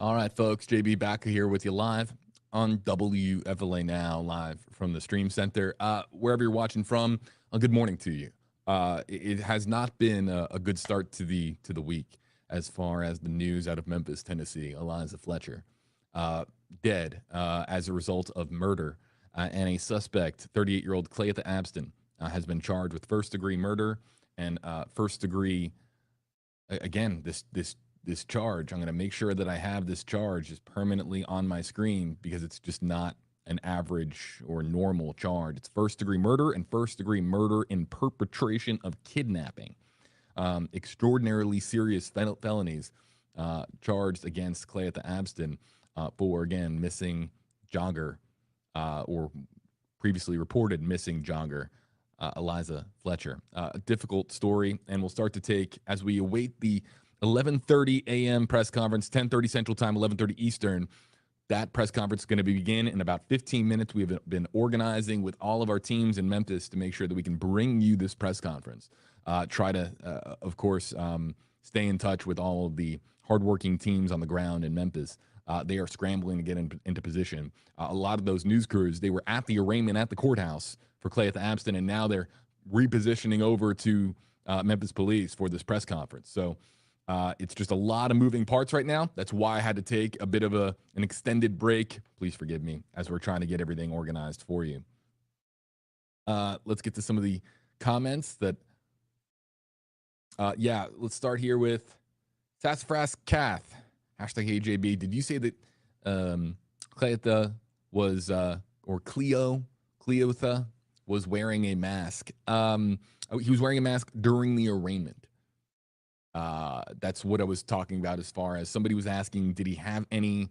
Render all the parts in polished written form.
All right, folks. JB back here with you live on WFLA Now, live from the Stream Center. Wherever you're watching from, good morning to you. It has not been a good start to the week as far as the news out of Memphis, Tennessee. Eliza Fletcher dead as a result of murder, and a suspect, 38-year-old Clayetha Abston, has been charged with first-degree murder and first-degree. Again, this charge. I'm going to make sure that I have this charge is permanently on my screen because it's just not an average or normal charge. It's first degree murder and first degree murder in perpetration of kidnapping. Extraordinarily serious felonies charged against Clayetha Abston for, again, missing jogger or previously reported missing jogger. Eliza Fletcher. A difficult story, and we'll start to take as we await the 11:30 a.m. press conference, 10:30 Central Time, 11:30 Eastern. That press conference is going to begin in about 15 minutes. We have been organizing with all of our teams in Memphis to make sure that we can bring you this press conference. Try to, of course, stay in touch with all of the hardworking teams on the ground in Memphis. They are scrambling to get into position. A lot of those news crews, they were at the arraignment at the courthouse for Clayetha Abston, and now they're repositioning over to Memphis Police for this press conference. So it's just a lot of moving parts right now. That's why I had to take a bit of an extended break. Please forgive me as we're trying to get everything organized for you. Let's get to some of the comments that. Let's start here with Sassafras Kath. Hashtag AJB. Did you say that Cleotha was, or Cleotha was wearing a mask? He was wearing a mask during the arraignment. That's what I was talking about as far as somebody was asking, did he have any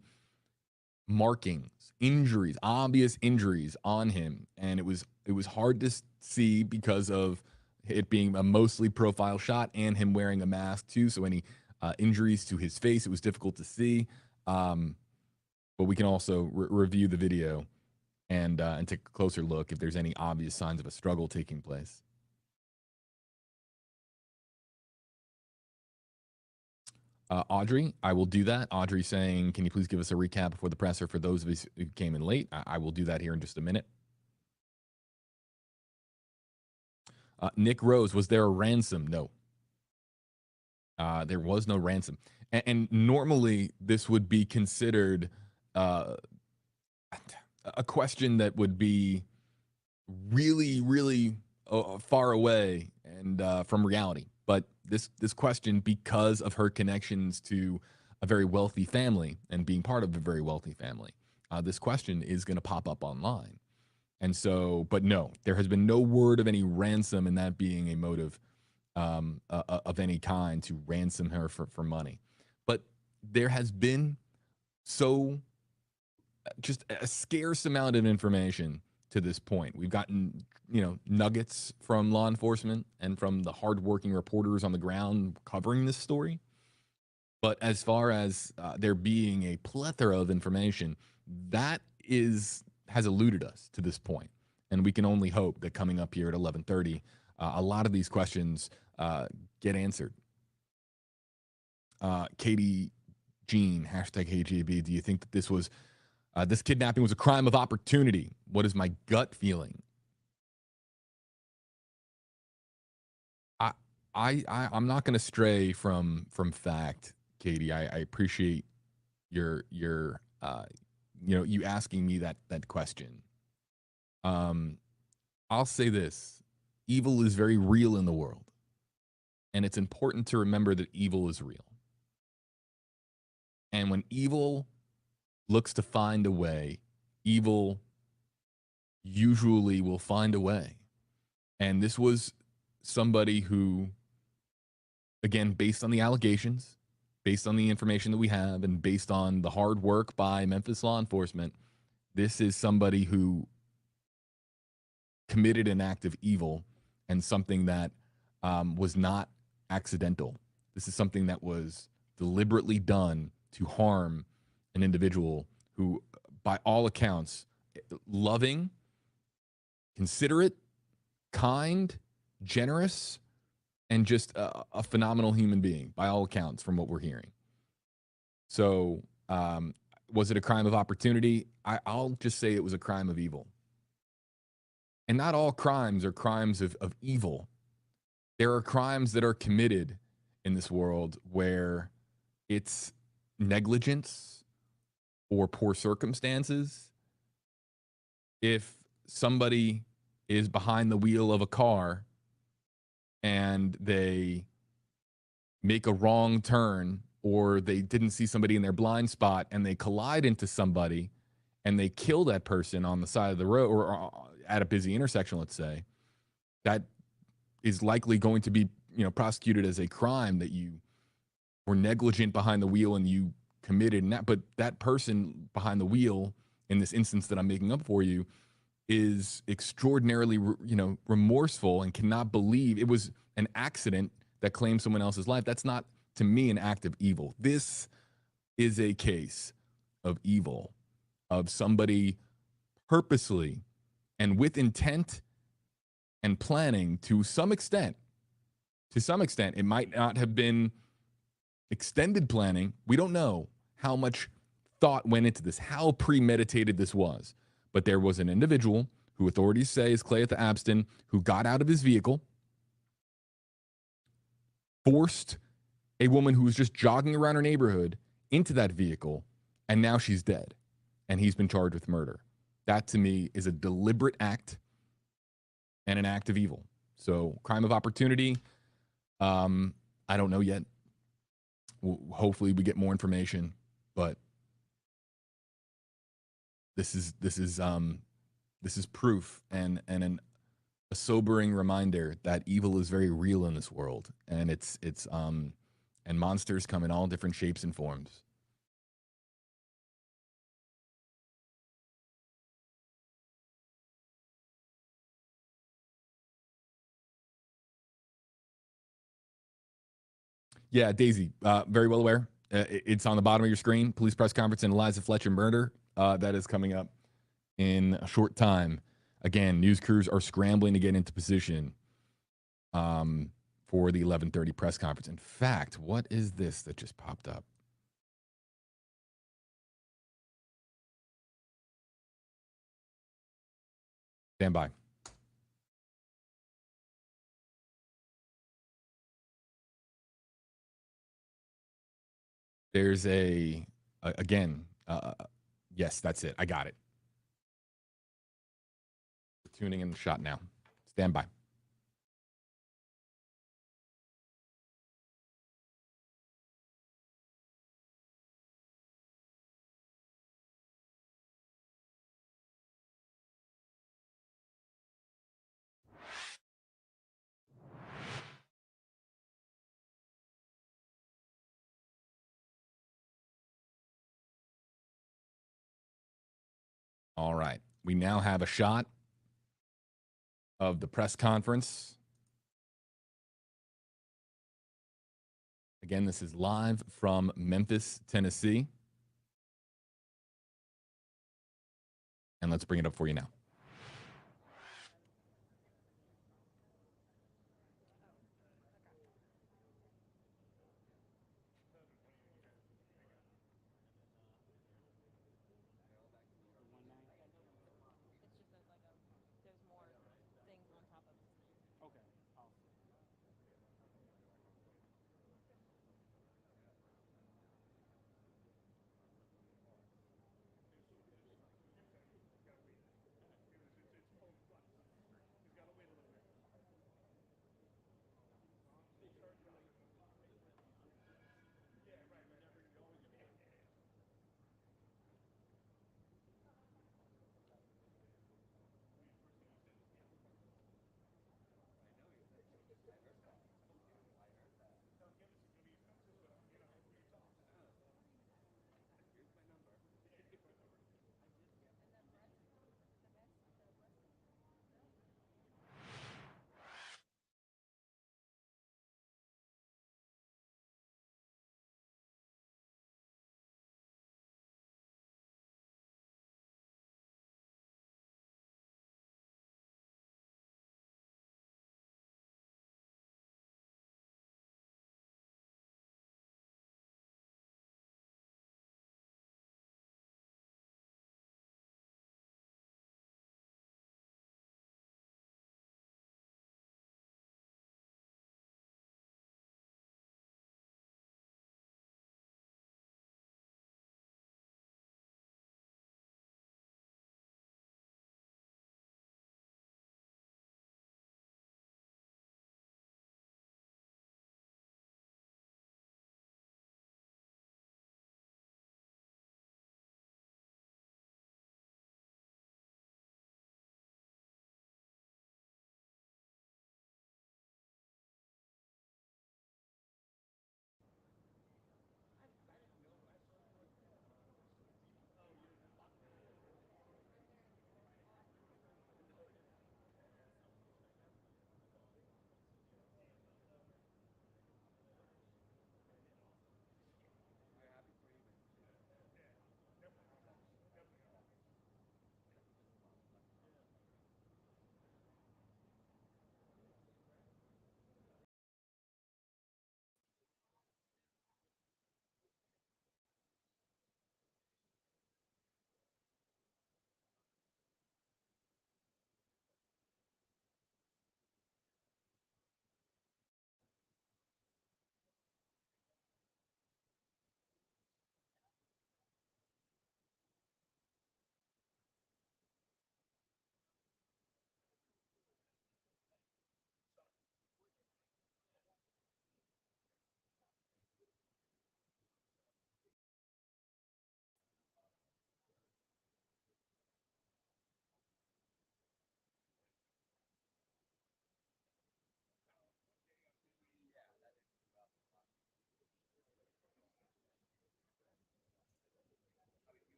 markings, injuries, obvious injuries on him? And it was hard to see because of it being a mostly profile shot and him wearing a mask too. So any injuries to his face, it was difficult to see. But we can also review the video and take a closer look if there's any obvious signs of a struggle taking place. Audrey, I will do that. Audrey saying, can you please give us a recap before the presser for those of us who came in late? I will do that here in just a minute. Nick Rose, was there a ransom? No. There was no ransom. And normally this would be considered a question that would be really, really far away and from reality. But this question, because of her connections to a very wealthy family and being part of a very wealthy family, this question is going to pop up online. And so, but no, there has been no word of any ransom, and that being a motive of any kind to ransom her for money. But there has been just a scarce amount of information to this point. We've gotten, nuggets from law enforcement and from the hardworking reporters on the ground covering this story. But as far as there being a plethora of information, that has eluded us to this point. And we can only hope that coming up here at 11:30, a lot of these questions get answered. Katie Jean, hashtag HGB, do you think that this kidnapping was a crime of opportunity? What is my gut feeling? I'm not going to stray from fact, Katie. I appreciate your you asking me that question. I'll say this: evil is very real in the world, and it's important to remember that evil is real. And when evil looks to find a way, evil usually will find a way. And this was somebody who, again, based on the allegations, based on the information that we have, and based on the hard work by Memphis law enforcement, this is somebody who committed an act of evil and something that was not accidental. This is something that was deliberately done to harm an individual who, by all accounts, loving, considerate, kind, generous, and just a phenomenal human being, by all accounts, from what we're hearing. So Um, was it a crime of opportunity? I'll just say it was a crime of evil. And not all crimes are crimes of evil. There are crimes that are committed in this world where it's negligence or poor circumstances. If somebody is behind the wheel of a car and they make a wrong turn, or they didn't see somebody in their blind spot and they collide into somebody and they kill that person on the side of the road, or at a busy intersection, let's say, that is likely going to be, prosecuted as a crime that you were negligent behind the wheel and you committed. But that person behind the wheel, in this instance that I'm making up for you, is extraordinarily, remorseful and cannot believe it was an accident that claimed someone else's life. That's not, to me, an act of evil. This is a case of evil, of somebody purposely and with intent and planning to some extent. To some extent, it might not have been extended planning. We don't know how much thought went into this, how premeditated this was. But there was an individual who authorities say is Clayeth Abston, who got out of his vehicle, forced a woman who was just jogging around her neighborhood into that vehicle, and now she's dead. And he's been charged with murder. That, to me, is a deliberate act and an act of evil. So, crime of opportunity, I don't know yet. Hopefully we get more information, but this is proof and a sobering reminder that evil is very real in this world, and it's and monsters come in all different shapes and forms. Yeah, Daisy, very well aware. It's on the bottom of your screen. Police press conference in Eliza Fletcher murder. That is coming up in a short time. Again, news crews are scrambling to get into position for the 11:30 press conference. In fact, what is this that just popped up? Stand by. There's again, yes, that's it. I got it. Tuning in the shot now. Stand by. All right. We now have a shot of the press conference. Again, this is live from Memphis, Tennessee. And let's bring it up for you now.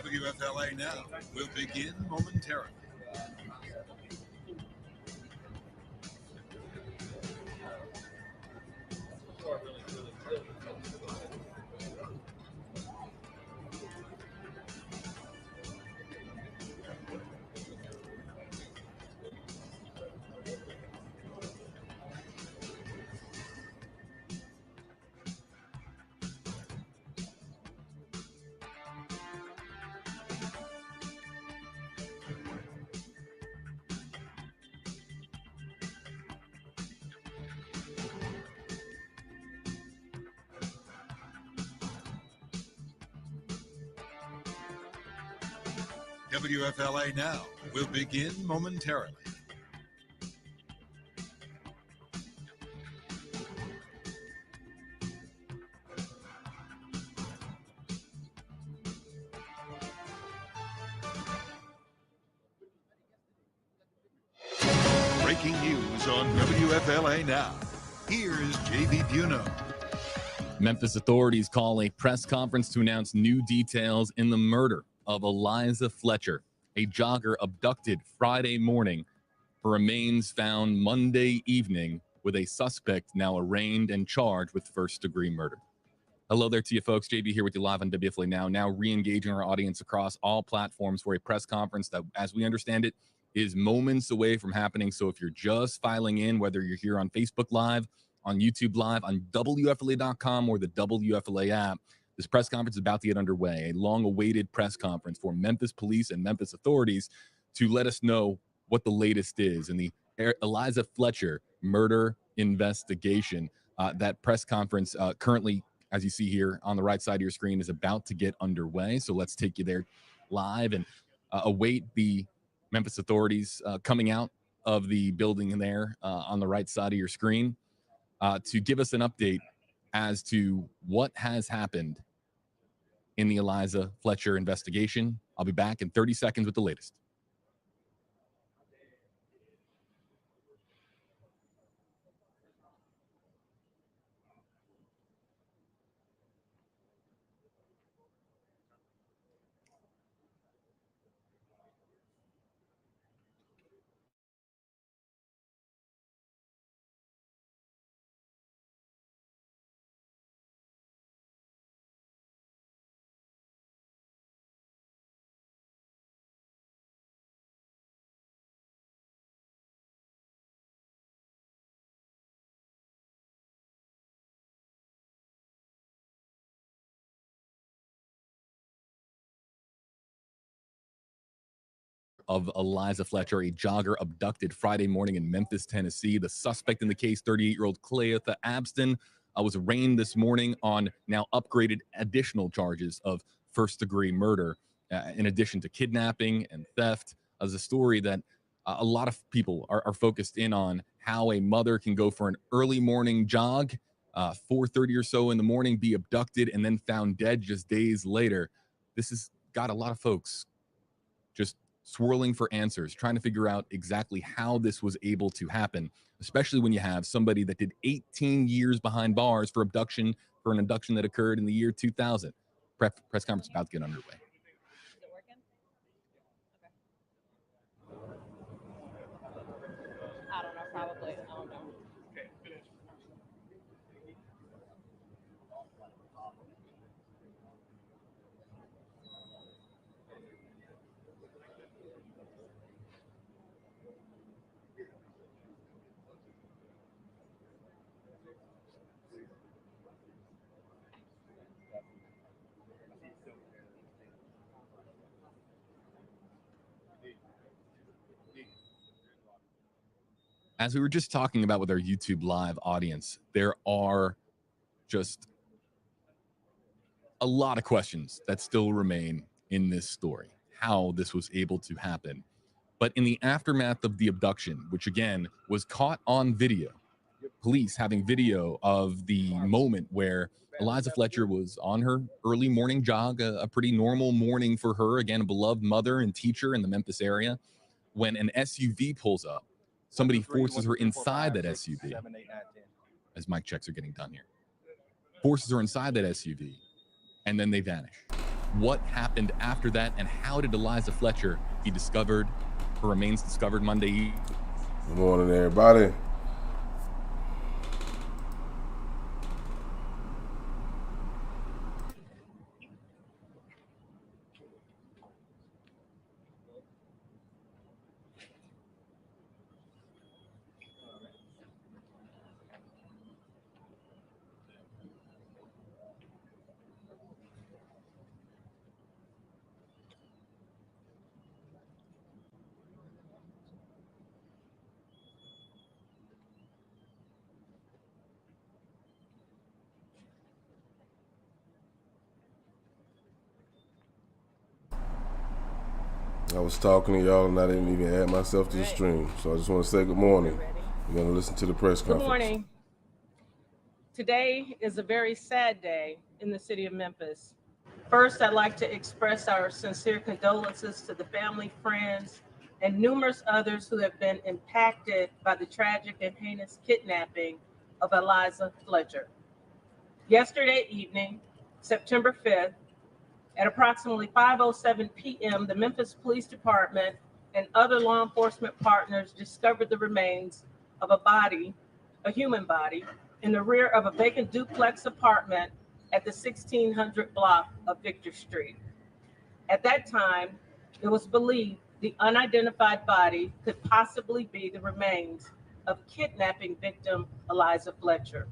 WFLA Now will begin momentarily. WFLA Now will begin momentarily. Breaking news on WFLA Now. Here is JV Buno. Memphis authorities call a press conference to announce new details in the murder of Eliza Fletcher, a jogger abducted Friday morning. Her remains found Monday evening, with a suspect now arraigned and charged with first-degree murder. Hello there to you folks. JB here with you live on WFLA Now re-engaging our audience across all platforms for a press conference that, as we understand it, is moments away from happening. So if you're just filing in, whether you're here on Facebook Live, on YouTube Live, on WFLA.com, or the WFLA app, this press conference is about to get underway, a long-awaited press conference for Memphis police and Memphis authorities to let us know what the latest is in the Eliza Fletcher murder investigation. That press conference currently, as you see here on the right side of your screen, is about to get underway. So let's take you there live and await the Memphis authorities coming out of the building there on the right side of your screen to give us an update as to what has happened in the Eliza Fletcher investigation. I'll be back in 30 seconds with the latest. Of Eliza Fletcher, a jogger abducted Friday morning in Memphis, Tennessee. The suspect in the case, 38-year-old Cleotha Abston, was arraigned this morning on now upgraded additional charges of first-degree murder, in addition to kidnapping and theft. As a story that a lot of people are focused in on, how a mother can go for an early morning jog, 4:30 or so in the morning, be abducted, and then found dead just days later. This has got a lot of folks just swirling for answers, trying to figure out exactly how this was able to happen, especially when you have somebody that did 18 years behind bars for an abduction that occurred in the year 2000. Press conference about to get underway. Is it working? Okay. I don't know, probably. I don't know. As we were just talking about with our YouTube Live audience, there are just a lot of questions that still remain in this story, how this was able to happen. But in the aftermath of the abduction, which again was caught on video, police having video of the moment where Eliza Fletcher was on her early morning jog, a pretty normal morning for her, again, a beloved mother and teacher in the Memphis area, when an SUV pulls up, Somebody forces her inside that SUV. As mic checks are getting done here. Forces her inside that SUV, and then they vanish. What happened after that, and how did Eliza Fletcher be discovered? Her remains discovered Monday evening. Good morning, everybody. I was talking to y'all and I didn't even add myself to the stream. So I just want to say good morning. We're going to listen to the press conference. Good morning. Today is a very sad day in the city of Memphis. First, I'd like to express our sincere condolences to the family, friends, and numerous others who have been impacted by the tragic and heinous kidnapping of Eliza Fletcher. Yesterday evening, September 5th, at approximately 5:07 p.m., the Memphis Police Department and other law enforcement partners discovered the remains of a human body, in the rear of a vacant duplex apartment at the 1600 block of Victor Street. At that time, it was believed the unidentified body could possibly be the remains of kidnapping victim Eliza Fletcher.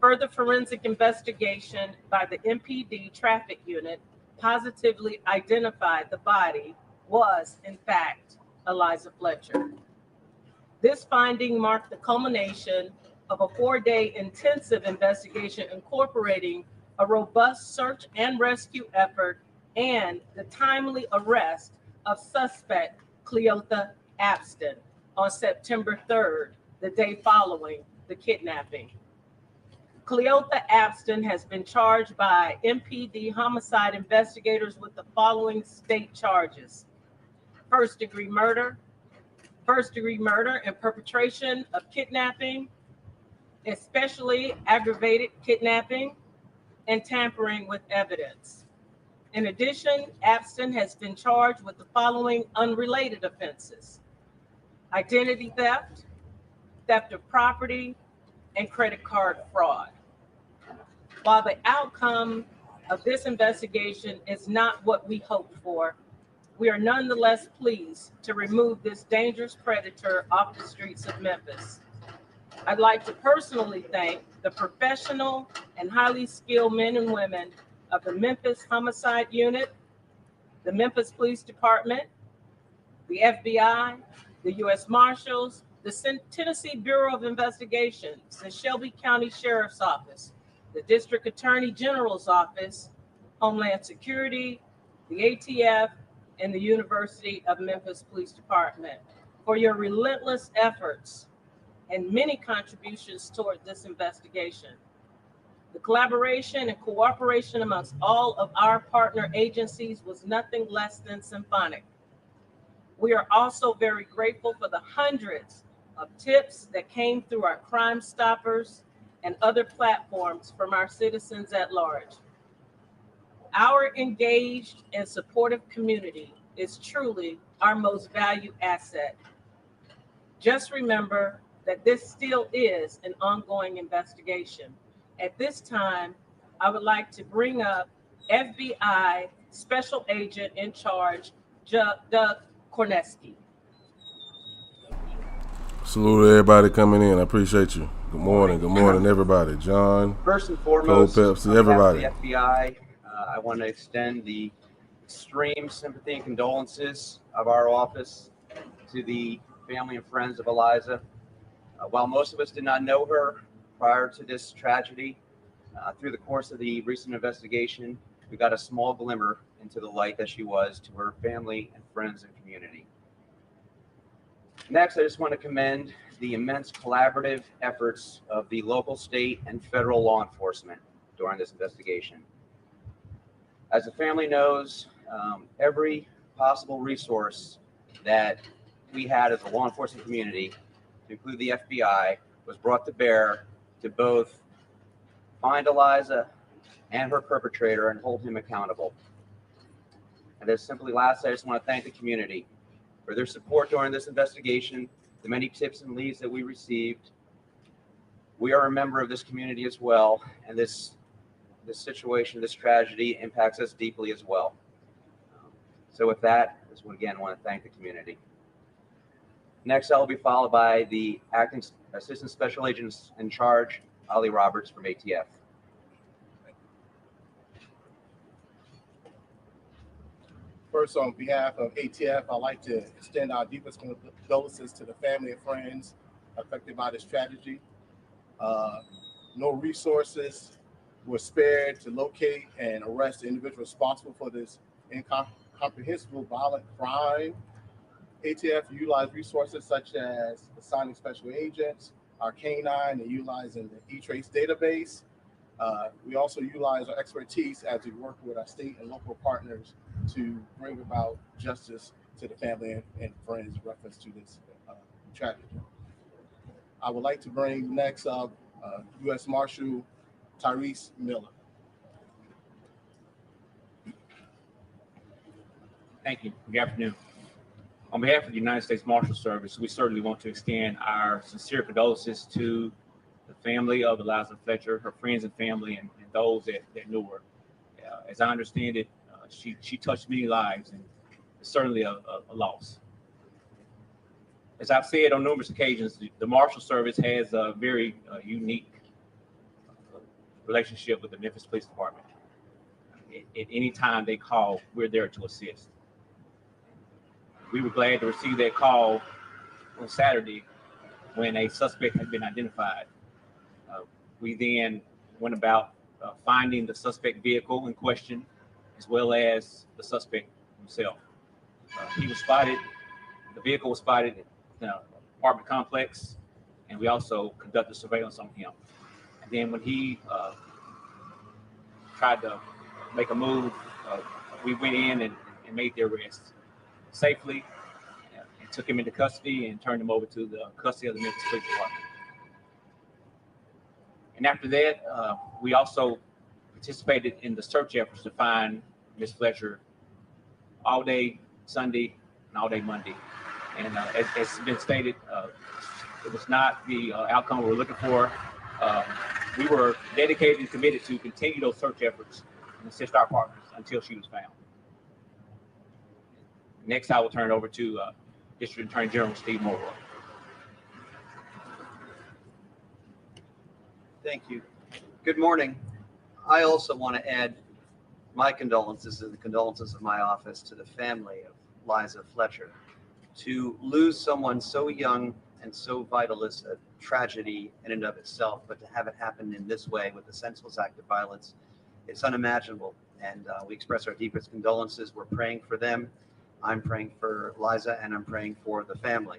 Further forensic investigation by the MPD traffic unit positively identified the body was, in fact, Eliza Fletcher. This finding marked the culmination of a 4-day intensive investigation incorporating a robust search and rescue effort and the timely arrest of suspect Cleotha Abston on September 3rd, the day following the kidnapping. Cleotha Abston has been charged by MPD homicide investigators with the following state charges: first-degree murder and perpetration of kidnapping, especially aggravated kidnapping, and tampering with evidence. In addition, Abston has been charged with the following unrelated offenses: identity theft, theft of property, and credit card fraud. While the outcome of this investigation is not what we hoped for, we are nonetheless pleased to remove this dangerous predator off the streets of Memphis. I'd like to personally thank the professional and highly skilled men and women of the Memphis Homicide Unit, the Memphis Police Department, the FBI, the U.S. Marshals, the Tennessee Bureau of Investigations, the Shelby County Sheriff's Office, the District Attorney General's Office, Homeland Security, the ATF, and the University of Memphis Police Department for your relentless efforts and many contributions toward this investigation. The collaboration and cooperation amongst all of our partner agencies was nothing less than symphonic. We are also very grateful for the hundreds of tips that came through our Crime Stoppers and other platforms from our citizens at large. Our engaged and supportive community is truly our most valued asset. Just remember that this still is an ongoing investigation. At this time, I would like to bring up FBI Special Agent in Charge, Doug Korneski. Salute to everybody coming in. I appreciate you. Good morning, everybody. John, First and foremost, Cold Pepsi, everybody. On behalf of the FBI, I want to extend the extreme sympathy and condolences of our office to the family and friends of Eliza. While most of us did not know her prior to this tragedy, through the course of the recent investigation, we got a small glimmer into the light that she was to her family and friends and community. Next, I just want to commend the immense collaborative efforts of the local, state, and federal law enforcement during this investigation. As the family knows, every possible resource that we had as a law enforcement community, to include the FBI, was brought to bear to both find Eliza and her perpetrator and hold him accountable. And as simply last, I just want to thank the community for their support during this investigation, the many tips and leads that we received. We are a member of this community as well, and this situation, this tragedy impacts us deeply as well. So with that, I just again want to thank the community. Next, I will be followed by the Acting Assistant Special Agent in Charge, Ali Roberts from ATF. First, on behalf of ATF, I'd like to extend our deepest condolences to the family and friends affected by this tragedy. No resources were spared to locate and arrest the individual responsible for this incomprehensible violent crime. ATF utilized resources such as assigning special agents, our canine, and utilizing the E-Trace database. We also utilize our expertise as we work with our state and local partners to bring about justice to the family and friends in reference to this tragedy. I would like to bring next up U.S. Marshal Tyrese Miller. Thank you. Good afternoon. On behalf of the United States Marshal Service, we certainly want to extend our sincere condolences to the family of Eliza Fletcher, her friends and family, and those that knew her. As I understand it, she touched many lives, and it's certainly a loss. As I've said on numerous occasions, the Marshal Service has a very unique relationship with the Memphis Police Department. At any time they call, we're there to assist. We were glad to receive that call on Saturday when a suspect had been identified. We then went about finding the suspect vehicle in question, as well as the suspect himself. He was spotted, the vehicle was spotted in the apartment complex, and we also conducted surveillance on him. And then when he tried to make a move, we went in and made the arrest safely, and took him into custody and turned him over to the custody of the Memphis Police Department. And after that, we also participated in the search efforts to find Ms. Fletcher all day Sunday and all day Monday. And as has been stated, it was not the outcome we were looking for. We were dedicated and committed to continue those search efforts and assist our partners until she was found. Next, I will turn it over to District Attorney General Steve Mulroy. Thank you. Good morning. I also want to add my condolences and the condolences of my office to the family of Eliza Fletcher. To lose someone so young and so vital is a tragedy in and of itself, but to have it happen in this way with a senseless act of violence, it's unimaginable. And we express our deepest condolences. We're praying for them. I'm praying for Eliza, and I'm praying for the family.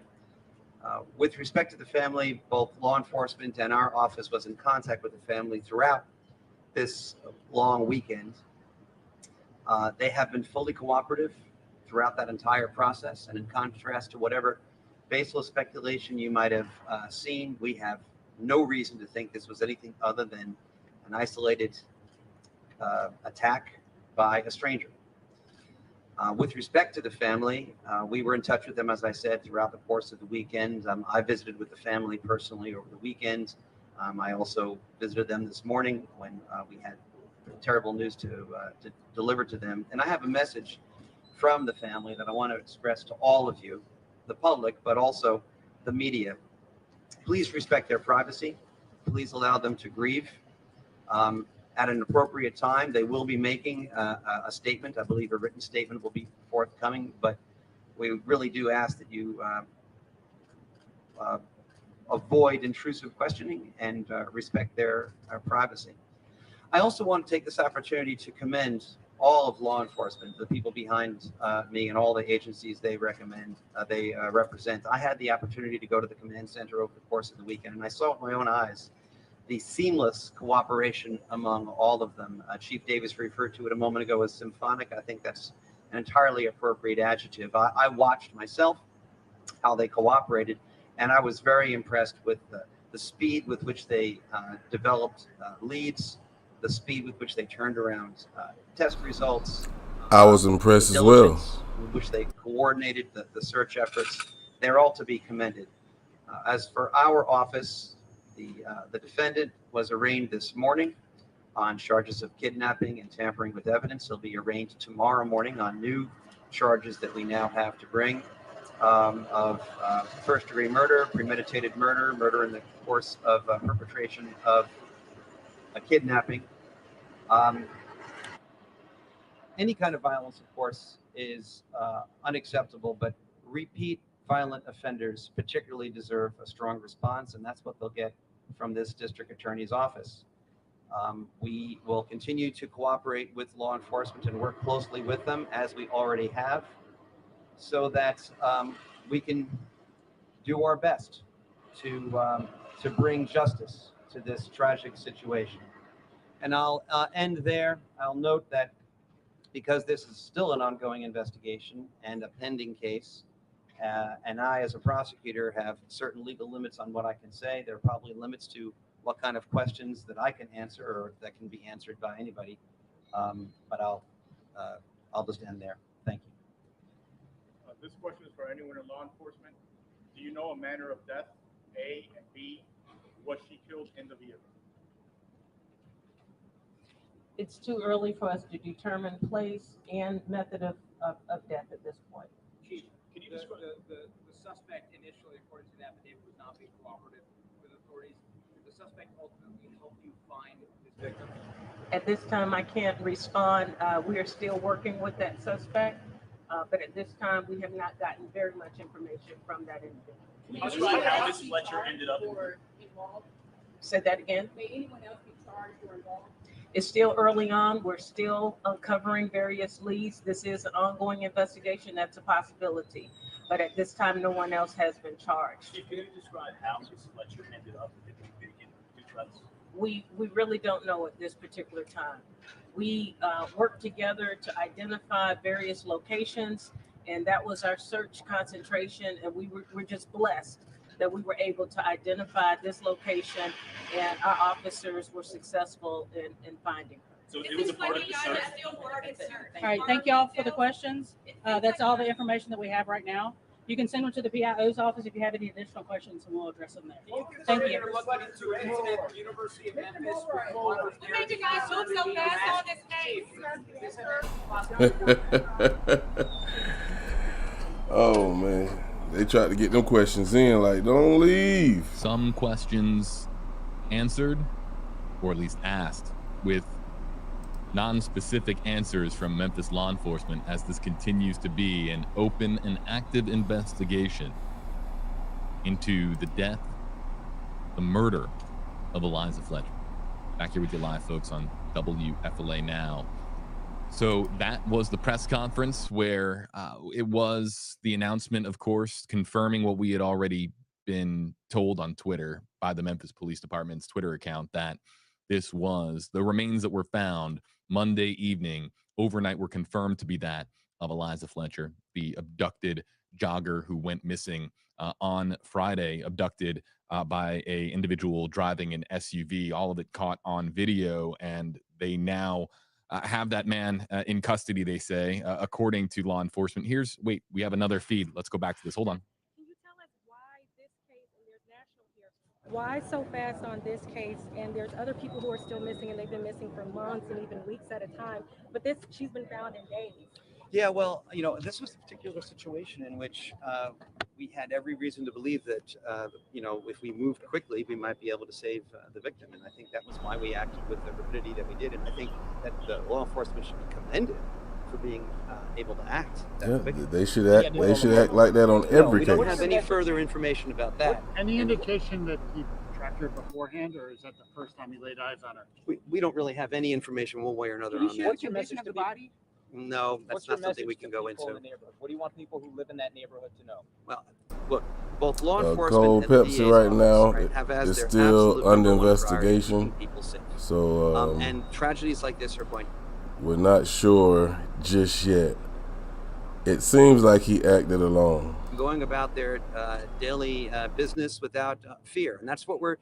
With respect to the family, both law enforcement and our office was in contact with the family throughout this long weekend. They have been fully cooperative throughout that entire process, and in contrast to whatever baseless speculation you might have seen, we have no reason to think this was anything other than an isolated attack by a stranger. With respect to the family, we were in touch with them, as I said, throughout the course of the weekend. I visited with the family personally over the weekend. I also visited them this morning when we had terrible news to deliver to them. And I have a message from the family that I want to express to all of you, the public, but also the media. Please respect their privacy. Please allow them to grieve. At an appropriate time, they will be making a statement. I believe a written statement will be forthcoming, but we really do ask that you avoid intrusive questioning and respect their privacy. I also want to take this opportunity to commend all of law enforcement, the people behind me and all the agencies they represent. I had the opportunity to go to the command center over the course of the weekend, and I saw with my own eyes the seamless cooperation among all of them. Chief Davis referred to it a moment ago as symphonic. I think that's an entirely appropriate adjective. I watched myself how they cooperated. And I was very impressed with the speed with which they developed leads, the speed with which they turned around test results. I was impressed as well. Diligence with which they coordinated the search efforts. They're all to be commended. As for our office, the defendant was arraigned this morning on charges of kidnapping and tampering with evidence. He'll be arraigned tomorrow morning on new charges that we now have to bring of first-degree murder, premeditated murder, murder in the course of perpetration of a kidnapping. Any kind of violence, of course, is unacceptable, but repeat violent offenders particularly deserve a strong response, and that's what they'll get from this district attorney's office. We will continue to cooperate with law enforcement and work closely with them, as we already have, so that we can do our best to bring justice to this tragic situation. And I'll end there. I'll note that because this is still an ongoing investigation and a pending case, and I, as a prosecutor, have certain legal limits on what I can say. There are probably limits to what kind of questions that I can answer or that can be answered by anybody. But I'll just end there. Thank you. This question is for anyone in law enforcement. Do you know a manner of death, A, and B, was she killed in the vehicle? It's too early for us to determine place and method of death at this point. Chief, can you describe the suspect initially, according to the affidavit, was not being cooperative with authorities? Did the suspect ultimately help you find his victim? At this time, I can't respond. We are still working with that suspect, but at this time, we have not gotten very much information from that individual. Can you describe how Ms. Fletcher ended up involved? Say that again. May anyone else be charged or involved? It's still early on. We're still uncovering various leads. This is an ongoing investigation. That's a possibility. But at this time, no one else has been charged. Chief, can you describe how Ms. Fletcher ended up in the Dominican Detroit? We really don't know at this particular time. We worked together to identify various locations, and that was our search concentration. And we're just blessed that we were able to identify this location, and our officers were successful in finding her. So it was a part of the search. All right, thank y'all for the questions. That's all the information that we have right now. You can send them to the PIO's office if you have any additional questions, and we'll address them there. Thank you. University of Memphis. What made you guys move so fast on this case? Oh man, they tried to get them questions in, like, don't leave. Some questions answered, or at least asked, with non-specific answers from Memphis law enforcement, as this continues to be an open and active investigation into the death, the murder of Eliza Fletcher. Back here with you live, folks, on WFLA Now. So that was the press conference where it was the announcement, of course, confirming what we had already been told on Twitter by the Memphis Police Department's Twitter account, that this was the remains that were found Monday evening, overnight, were confirmed to be that of Eliza Fletcher, the abducted jogger who went missing on Friday, abducted by a individual driving an SUV. All of it caught on video, and they now have that man in custody, they say, according to law enforcement. Wait, we have another feed. Let's go back to this. Hold on. Can you tell us why this case, and there's national here, why so fast on this case, and there's other people who are still missing, and they've been missing for months and even weeks at a time, but she's been found in days? Yeah, well, this was a particular situation in which we had every reason to believe that, if we moved quickly, we might be able to save the victim. And I think that was why we acted with the rapidity that we did. And I think that the law enforcement should be commended for being able to act that quickly. They should act. They should act like that on every case. We don't have any further information about that. Any indication that he tracked her beforehand, or is that the first time he laid eyes on her? We don't really have any information one way or another on that. What's your message to the body? No, that's not something we can go into. What do you want people who live in that neighborhood to know? Well, look, both law enforcement Cold and the Pepsi DA's right now office have as is their still absolute under number one investigation. priority to keep people safe. So And tragedies like this are going. we're not sure just yet. It seems like he acted alone. going about their daily business without fear. And that's what we're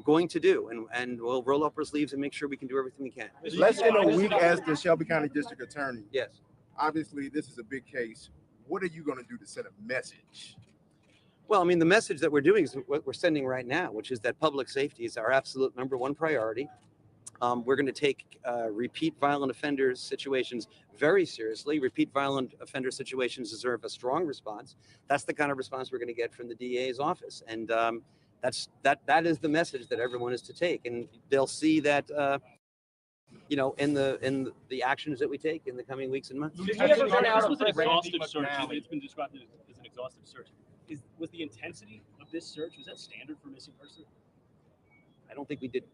going to do. And we'll roll up our sleeves and make sure we can do everything we can. Less than a week as the Shelby County District Attorney. Yes. Obviously, this is a big case. What are you going to do to send a message? Well, I mean, the message that we're doing is what we're sending right now, which is that public safety is our absolute number one priority. We're going to take repeat violent offenders situations very seriously. Repeat violent offender situations deserve a strong response. That's the kind of response we're going to get from the DA's office. And that is the message that everyone is to take. And they'll see that, in the actions that we take in the coming weeks and months. This was an exhaustive search. It's been described as an exhaustive search. Was the intensity of this search, was that standard for missing person? I don't think we did.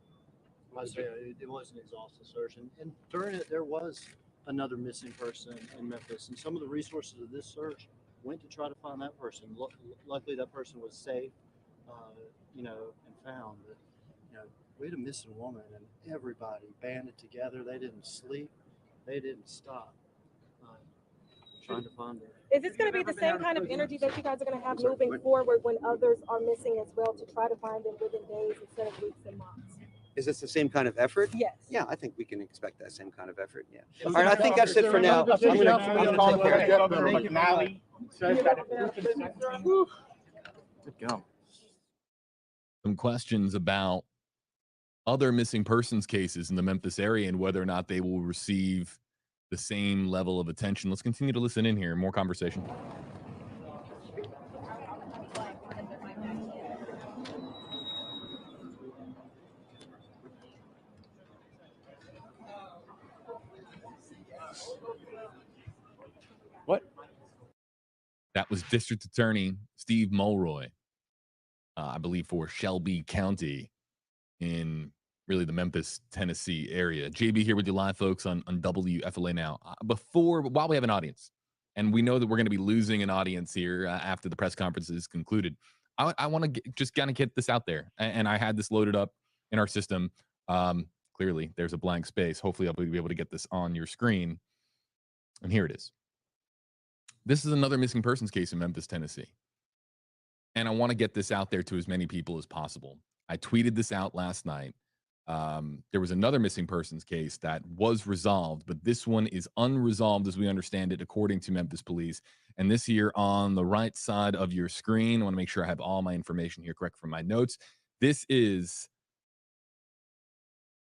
It was an exhaustive search, and during it there was another missing person in Memphis, and some of the resources of this search went to try to find that person. Luckily, that person was safe, and found. But we had a missing woman, and everybody banded together. They didn't sleep, they didn't stop trying to find her. Is this going to be the same kind of energy that you guys are going to have moving forward when others are missing as well, to try to find them within days instead of weeks and months? Is this the same kind of effort? Yes. Yeah, I think we can expect that same kind of effort. Yeah. All right, I think that's it for now. I'm gonna take care. Good go. Some questions about other missing persons cases in the Memphis area and whether or not they will receive the same level of attention. Let's continue to listen in here. More conversation. What? That was District Attorney Steve Mulroy, I believe, for Shelby County in really the Memphis, Tennessee area. JB here with you live, folks, on WFLA Now. While we have an audience, and we know that we're going to be losing an audience here after the press conference is concluded, I want to just kind of get this out there. And I had this loaded up in our system. Clearly, there's a blank space. Hopefully, I'll be able to get this on your screen. And here it is. This is another missing persons case in Memphis, Tennessee. And I want to get this out there to as many people as possible. I tweeted this out last night. There was another missing persons case that was resolved, but this one is unresolved as we understand it, according to Memphis police. And this here on the right side of your screen, I want to make sure I have all my information here correct from my notes. This is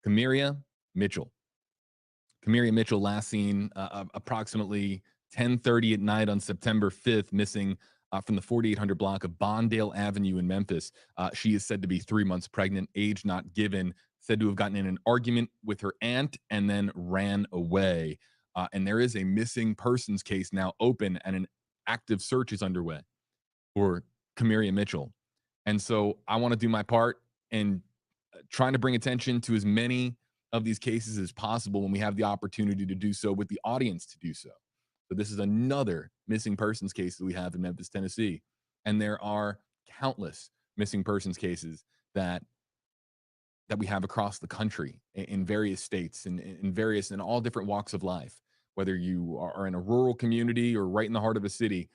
Kamiria Mitchell. Kamiria Mitchell last seen approximately 10:30 at night on September 5th, missing from the 4800 block of Bondale Avenue in Memphis. She is said to be 3 months pregnant, age not given, said to have gotten in an argument with her aunt and then ran away. And there is a missing persons case now open, and an active search is underway for Kamiria Mitchell. And so I want to do my part in trying to bring attention to as many of these cases as possible when we have the opportunity to do so, with the audience to do so. So this is another missing persons case that we have in Memphis, Tennessee. And there are countless missing persons cases that we have across the country in various states and in all different walks of life. Whether you are in a rural community or right in the heart of a city,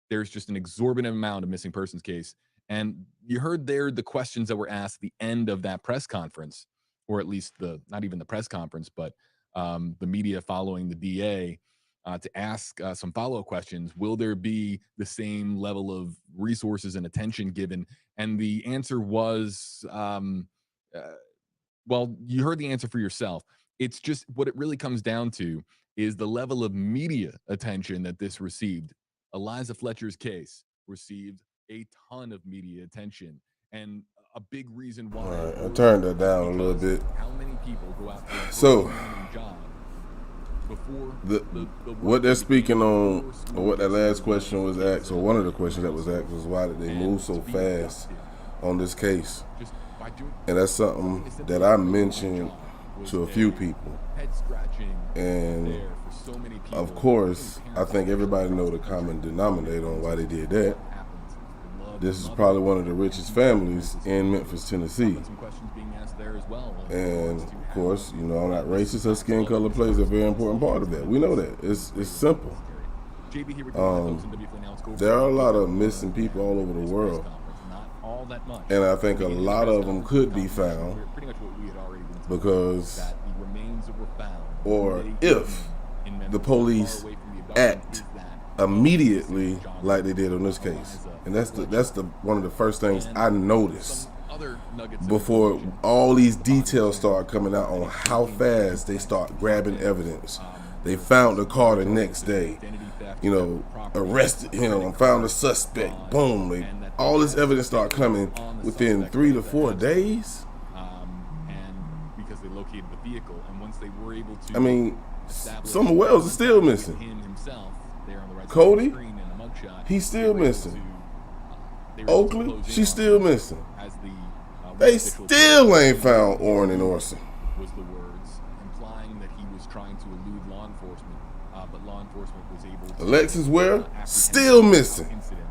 there's just an exorbitant amount of missing persons case. And you heard there the questions that were asked at the end of that press conference, or at least not even the press conference, but the media following the DA to ask some follow-up questions. Will there be the same level of resources and attention given? And the answer was, well, you heard the answer for yourself. It's just what it really comes down to is the level of media attention that this received. Eliza Fletcher's case received a ton of media attention, and a big reason why. All right, I turned that down a little bit. How many people go out there so job before what they're speaking on, or what that last question was asked, or one of the questions that was asked, was why did they move so fast on this case? And that's something that I mentioned to a few people. And of course, I think everybody know the common denominator on why they did that. This is probably one of the richest families in Memphis, Tennessee. And of course, I'm not racist. Her skin color plays a very important part of that. We know that. It's simple. JB here with you live, folks, in WFLA Now. It's Go There are a lot of missing people all over the world, not all that much. and I think a lot of them could be found Pretty much what we had already been told, because, that the remains that were found, or if the police act immediately like they did on this case, and that's the one of the first things I noticed before all these details start coming out on how fast they start grabbing evidence. They found the car the next day, arrested him and found the suspect. Boom, all this evidence start coming within 3 to 4 days. and because they located the vehicle, and once they were able to, I mean, Summer Wells is still missing. him himself there on the right Cody, screen in the mugshot, he's still missing. they were able to Oakley, close in she's on still him missing. as the They still ain't found Orrin and Orson. was the words, implying that he was trying to elude law enforcement, but law enforcement was able to Alexis Ware, apprehend still him missing. incident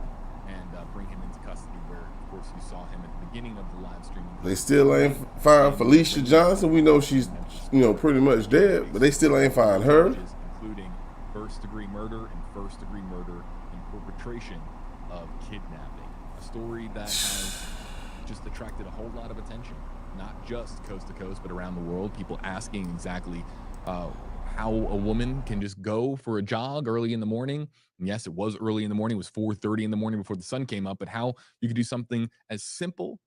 and bring him into custody, where of course you saw him at the beginning of the live streaming. They still ain't find Felicia Johnson. We know she's, pretty much dead, but they still ain't find her. Including first-degree murder and first-degree murder in perpetration of kidnapping. A story that has just attracted a whole lot of attention, not just coast to coast, but around the world. People asking exactly how a woman can just go for a jog early in the morning. And yes, it was early in the morning. It was 4:30 in the morning before the sun came up. But how you could do something as simple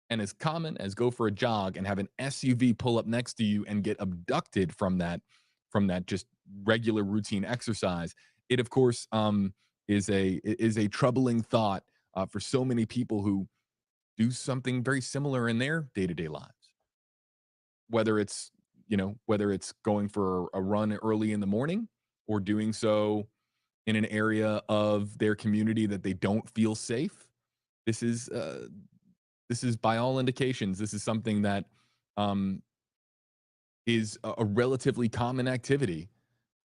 and as common as go for a jog and have an SUV pull up next to you and get abducted from that just regular routine exercise. It of course is a troubling thought for so many people who do something very similar in their day-to-day lives. Whether it's going for a run early in the morning, or doing so in an area of their community that they don't feel safe. This is by all indications, this is something that is a relatively common activity,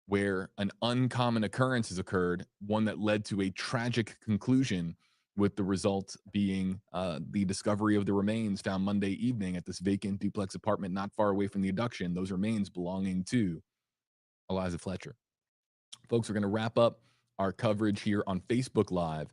where an uncommon occurrence has occurred, one that led to a tragic conclusion, with the result being the discovery of the remains found Monday evening at this vacant duplex apartment not far away from the abduction. Those remains belonging to Eliza Fletcher. Folks, we're going to wrap up our coverage here on Facebook Live.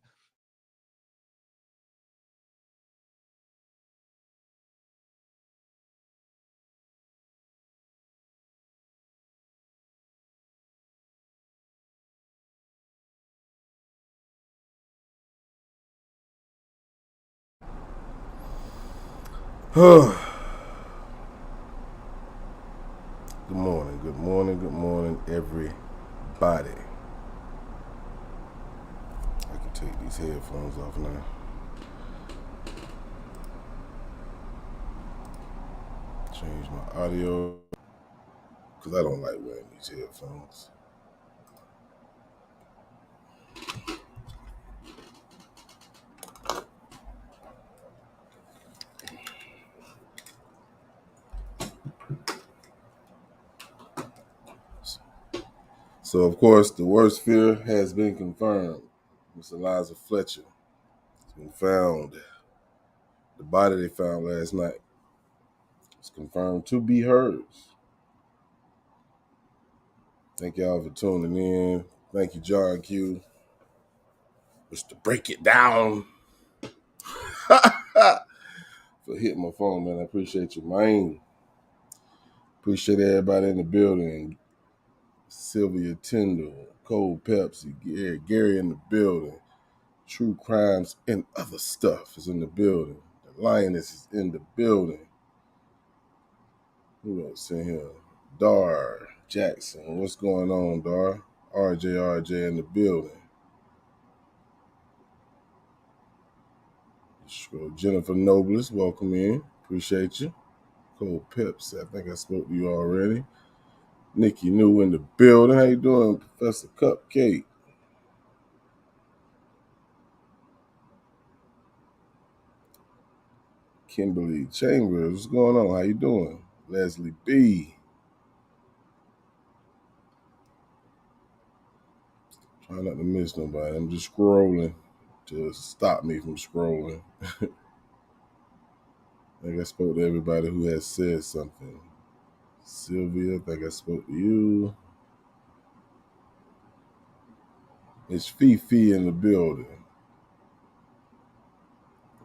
Good morning, everybody. I can take these headphones off now. Change my audio, because I don't like wearing these headphones. So, of course, the worst fear has been confirmed. Miss Eliza Fletcher has been found. The body they found last night is confirmed to be hers. Thank y'all for tuning in. Thank you, John Q. Just to break it down. For hitting my phone, man. I appreciate you, man. Appreciate everybody in the building. Sylvia Tyndall, Cold Pepsi, Gary in the building. True Crimes and Other Stuff is in the building. The Lioness is in the building. Who else in here? Dar Jackson. What's going on, Dar? RJ in the building. Jennifer Nobles, welcome in. Appreciate you. Cold Pepsi, I think I spoke to you already. Nikki New in the building. How you doing, Professor Cupcake? Kimberly Chambers, what's going on? How you doing? Leslie B. Try not to miss nobody. I'm just scrolling to stop me from scrolling. I think I spoke to everybody who has said something. Sylvia, I think I spoke to you. It's Fifi in the building.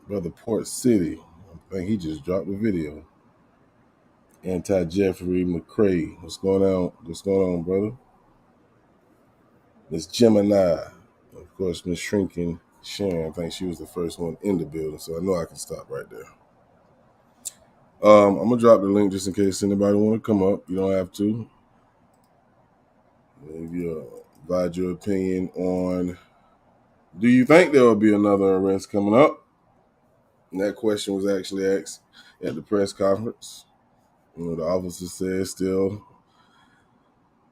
Brother Port City. I think he just dropped a video. Anti-Jeffrey McCrae. What's going on? What's going on, brother? Miss Gemini. Of course, Miss Shrinking Sharon. I think she was the first one in the building, so I know I can stop right there. I'm gonna drop the link just in case anybody want to come up. You don't have to. If you provide your opinion on, do you think there will be another arrest coming up? And that question was actually asked at the press conference. The officer said still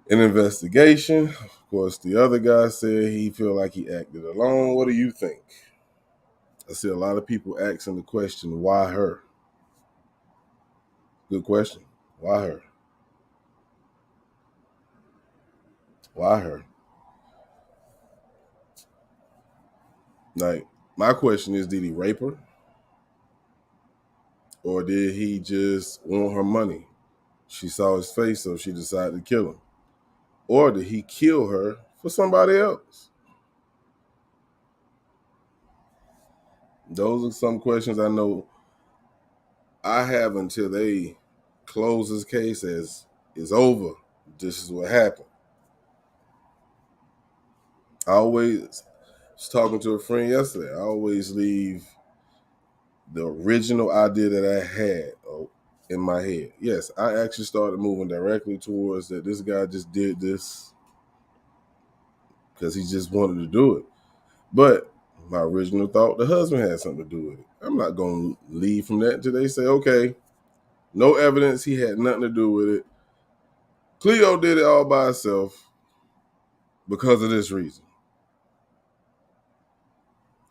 an investigation. Of course, the other guy said he feel like he acted alone. What do you think? I see a lot of people asking the question, why her? Good question. Why her? Why her? Like, my question is, did he rape her? Or did he just want her money? She saw his face, so she decided to kill him. Or did he kill her for somebody else? Those are some questions I know I have until they close this case as it's over. This is what happened. I always was talking to a friend yesterday. I always leave the original idea that I had in my head. Yes, I actually started moving directly towards that this guy just did this because he just wanted to do it. But my original thought, the husband had something to do with it. I'm not going to leave from that until they say, okay, no evidence, he had nothing to do with it. Cleo did it all by herself because of this reason.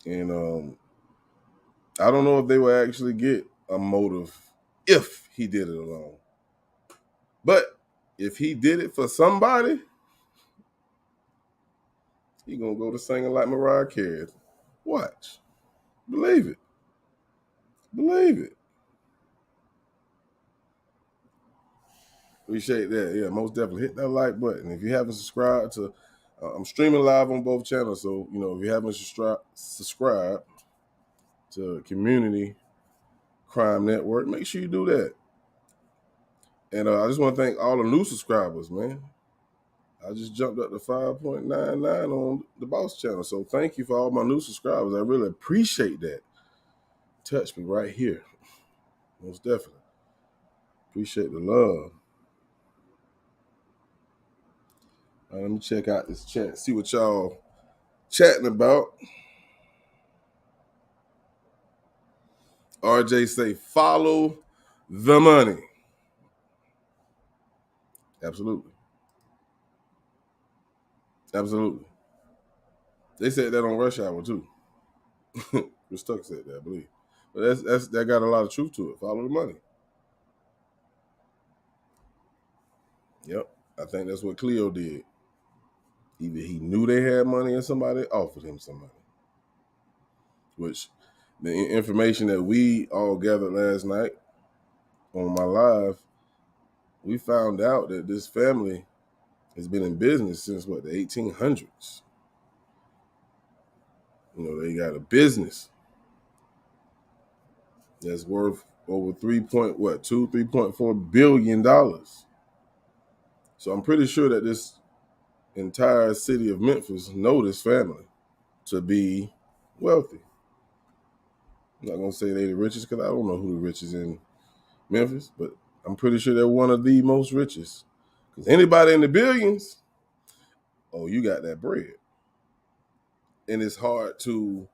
And I don't know if they will actually get a motive if he did it alone. But if he did it for somebody, he gonna go to singing like Mariah Carey. Watch. Believe it. Believe it. Appreciate that. Yeah, most definitely. Hit that like button. If you haven't subscribed to, I'm streaming live on both channels. So, if you haven't subscribed to Community Crime Network, make sure you do that. And I just want to thank all the new subscribers, man. I just jumped up to 5.99 on the Boss channel. So thank you for all my new subscribers. I really appreciate that. Touch me right here. Most definitely. Appreciate the love. All right, let me check out this chat, see what y'all chatting about. RJ say, follow the money. Absolutely. Absolutely. They said that on Rush Hour too. Chris Tuck said that, I believe. But that got a lot of truth to it. Follow the money. Yep. I think that's what Cleo did. Either he knew they had money or somebody offered him some money. Which the information that we all gathered last night on my live, we found out that this family has been in business since the 1800s. They got a business that's worth over $3.4 billion. So I'm pretty sure that this entire city of Memphis know this family to be wealthy. I'm not gonna say they the richest because I don't know who the richest in Memphis, but I'm pretty sure they're one of the most richest. Because anybody in the billions, you got that bread. And it's hard to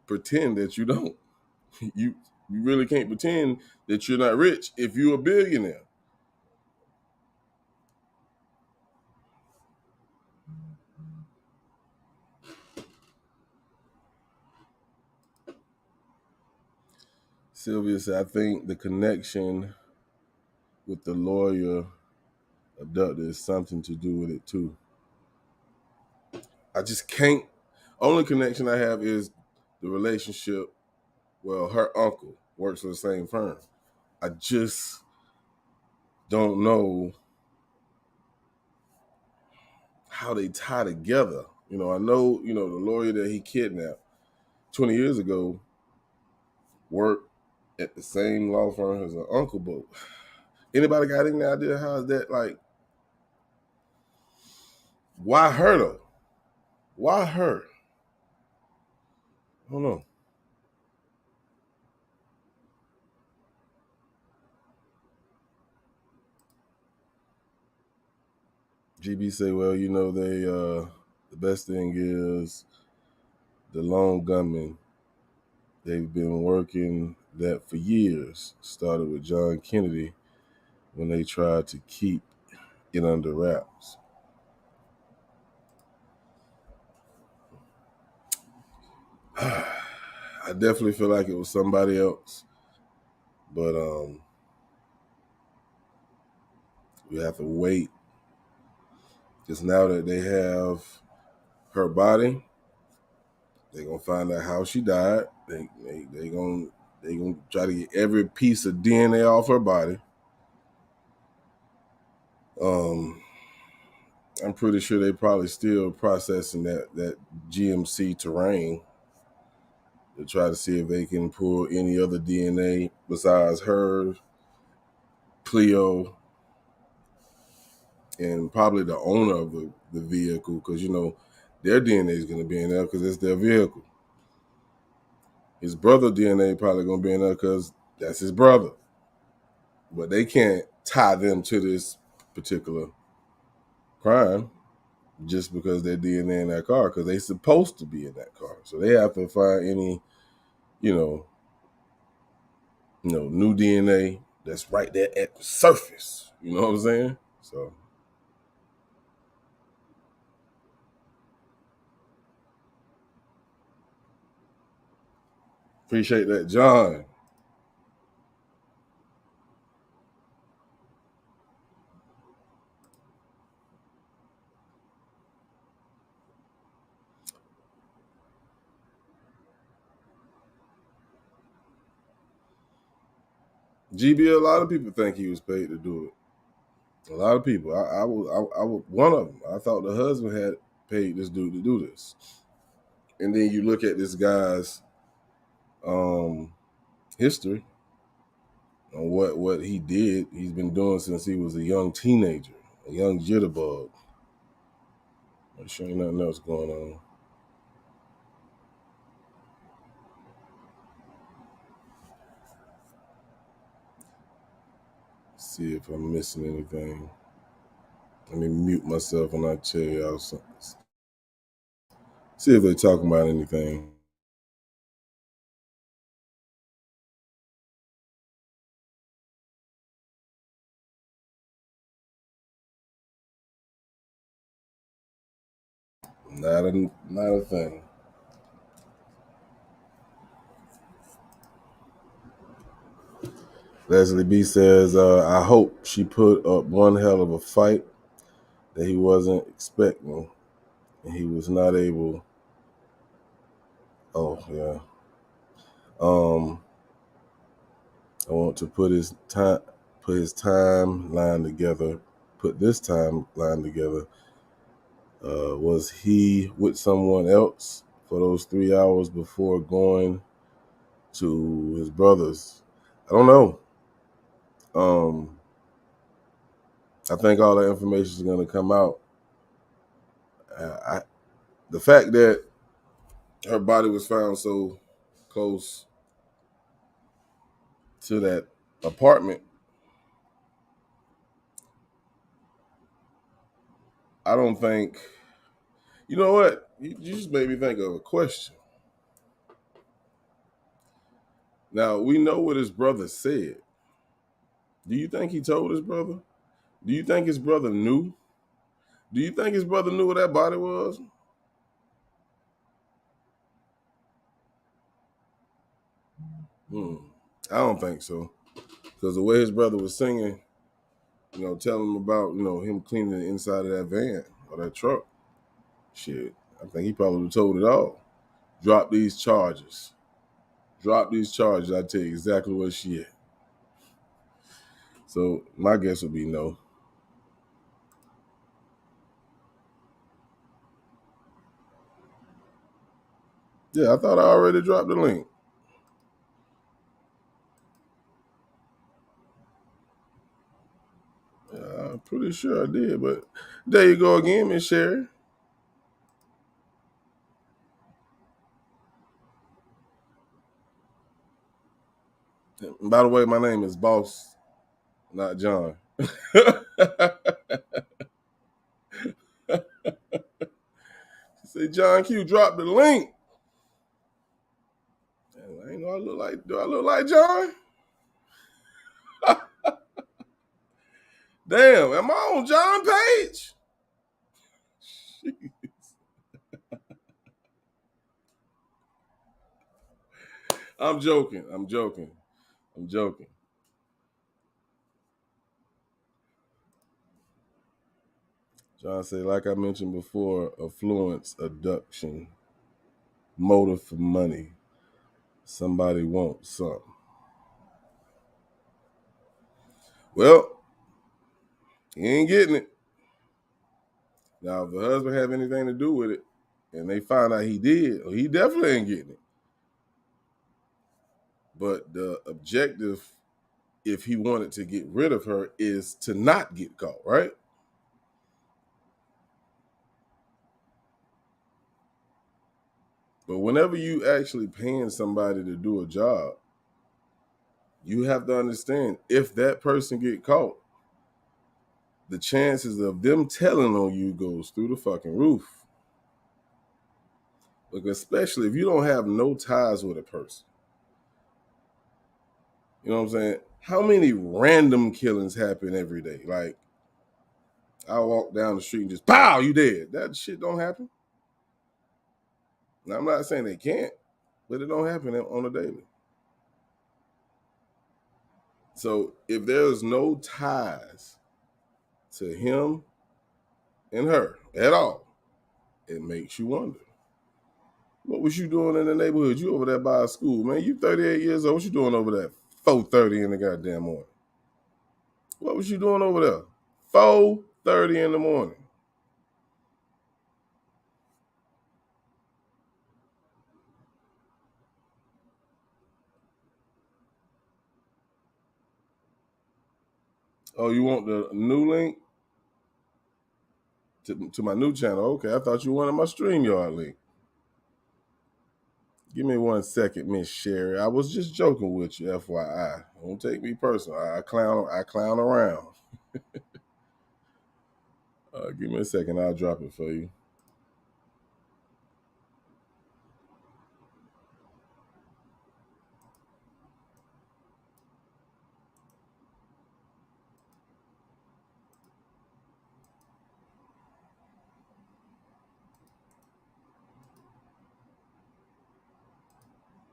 pretend that you don't. You really can't pretend that you're not rich if you're a billionaire. Sylvia said, I think the connection with the lawyer abductor is something to do with it too. I just can't. Only connection I have is the relationship. Well, her uncle works for the same firm. I just don't know how they tie together. You know, I know, the lawyer that he kidnapped 20 years ago worked at the same law firm as an uncle. But anybody got any idea how is that like? Why her though? Why her? I don't know. GB say, well, the best thing is the lone gunman. They've been working that for years. Started with John Kennedy when they tried to keep it under wraps. I definitely feel like it was somebody else, but we have to wait. Because now that they have her body, they're gonna find out how she died. They gonna try to get every piece of DNA off her body. I'm pretty sure they probably still processing that GMC terrain to try to see if they can pull any other DNA besides her, Cleo, and probably the owner of the vehicle, because their DNA is going to be in there because it's their vehicle. His brother DNA probably going to be in there because that's his brother, but they can't tie them to this particular crime just because their DNA in that car, because they're supposed to be in that car. So they have to find any, new DNA that's right there at the surface. You know what I'm saying? So appreciate that, John. GB, a lot of people think he was paid to do it. A lot of people. I was one of them. I thought the husband had paid this dude to do this. And then you look at this guy's history on what he did. He's been doing since he was a young teenager, a young jitterbug. I'm sure ain't nothing else going on. See if I'm missing anything. Let me mute myself and I'll tell y'all something. See if they're talking about anything. Not a thing. Leslie B says, I hope she put up one hell of a fight that he wasn't expecting, and he was not able. Oh yeah. I want to put this timeline together. Put this timeline together. Was he with someone else for those 3 hours before going to his brother's? I don't know. I think all that information is going to come out. The fact that her body was found so close to that apartment, I don't think. You know what? You just made me think of a question. Now, we know what his brother said. Do you think he told his brother? Do you think his brother knew? Do you think his brother knew where that body was? I don't think so. Because the way his brother was singing, telling him about, him cleaning the inside of that van or that truck, shit, I think he probably would have told it all. Drop these charges. Drop these charges. I tell you exactly where she at. So my guess would be no. 'Cause, Yeah, I thought I already dropped the link. I'm pretty sure I did, but there you go again, Miss Sherry. And by the way, my name is Boss, not John. Say John Q dropped the link. I ain't know I look like. Do I look like John? Damn, am I on John page? I'm joking. I'm joking. I'm joking. John said, like I mentioned before, affluence, adduction, motive for money. Somebody wants something. Well, he ain't getting it. Now, if the husband have anything to do with it, and they find out he did, he definitely ain't getting it. But the objective, if he wanted to get rid of her, is to not get caught, right? But whenever you actually paying somebody to do a job, you have to understand, if that person get caught, the chances of them telling on you goes through the fucking roof. Like, especially if you don't have no ties with a person. You know what I'm saying? How many random killings happen every day? Like, I walk down the street and just, pow, you dead. That shit don't happen. Now, I'm not saying they can't, but it don't happen on a daily. So if there's no ties to him and her at all, it makes you wonder. What was you doing in the neighborhood? You over there by a school, man. You 38 years old. What you doing over there? 4:30 in the goddamn morning. What was you doing over there? 4:30 in the morning. Oh, you want the new link to my new channel? Okay, I thought you wanted my StreamYard link. Give me 1 second, Miss Sherry. I was just joking with you, FYI. Don't take me personal. I clown around. Give me a second. I'll drop it for you.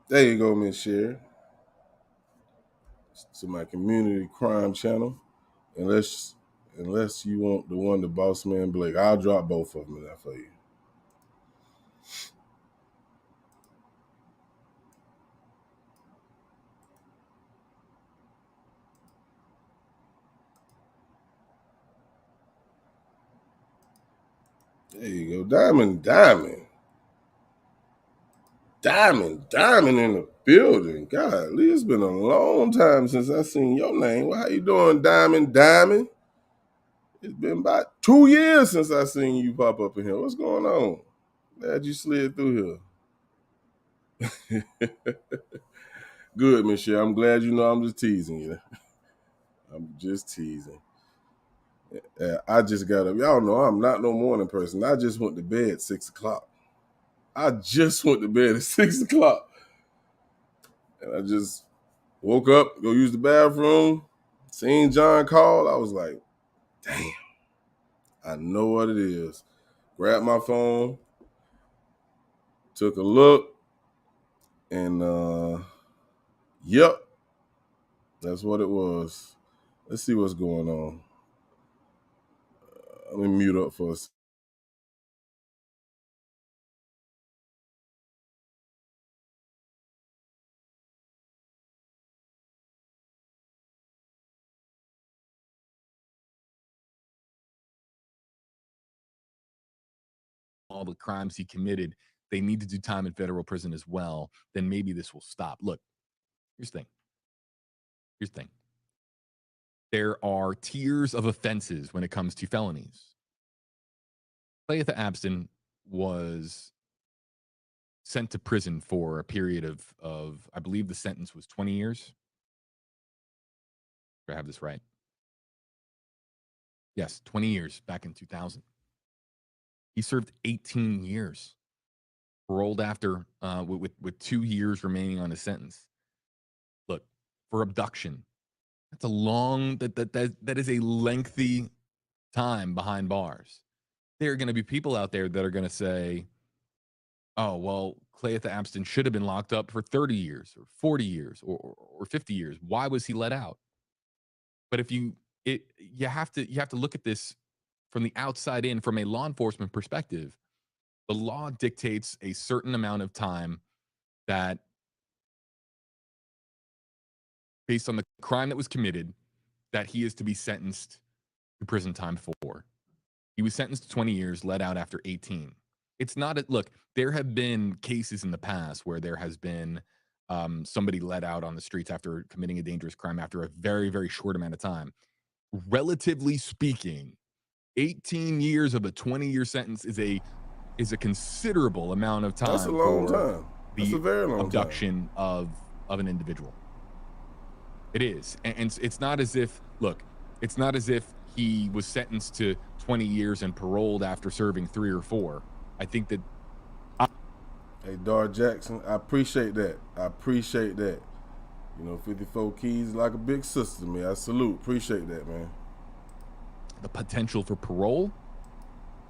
There you go, Miss Sherry. To my community crime channel. Unless you want the one, the Boss Man Blake, I'll drop both of them in there for you. There you go. Diamond in the building. Golly, it's been a long time since I seen your name. Well, how you doing, Diamond? It's been about 2 years since I seen you pop up in here. What's going on? Glad you slid through here. Good, Michelle. I'm glad you know I'm just teasing you. I'm just teasing. I just got up. Y'all know I'm not no morning person. I just went to bed at 6 o'clock. I just went to bed at 6 o'clock. And I just woke up, go use the bathroom, seen John call. I was like, damn, I know what it is. Grabbed my phone, took a look, and yep, that's what it was. Let's see what's going on. Let me mute up for a second. All the crimes he committed they need to do time in federal prison as well, then maybe this will stop. Look, here's the thing. Here's the thing. There are tiers of offenses when it comes to felonies. Clayetha Abston was sent to prison for a period of I believe the sentence was 20 years. Do I have this right? Yes, 20 years back in 2000. He served 18 years, paroled after with 2 years remaining on his sentence. Look, for abduction, that's a long that is a lengthy time behind bars. There are going to be people out there that are going to say, "Oh, well, Clayetha Abston should have been locked up for 30 years or 40 years or 50 years. Why was he let out?" But if you have to look at this from the outside in, from a law enforcement perspective. The law dictates a certain amount of time that, based on the crime that was committed, that he is to be sentenced to prison time for. He was sentenced to 20 years, let out after 18. It's not look, there have been cases in the past where there has been somebody let out on the streets after committing a dangerous crime after a very, very short amount of time. Relatively speaking, 18 years of a 20-year sentence is a considerable amount of time. That's a long time. That's a very long abduction time. of an individual. It is. And it's not as if, look, it's not as if he was sentenced to 20 years and paroled after serving 3 or 4. I think that. Hey, Dar Jackson, I appreciate that. I appreciate that. 54 keys like a big sister to me. I salute. Appreciate that, man. The potential for parole,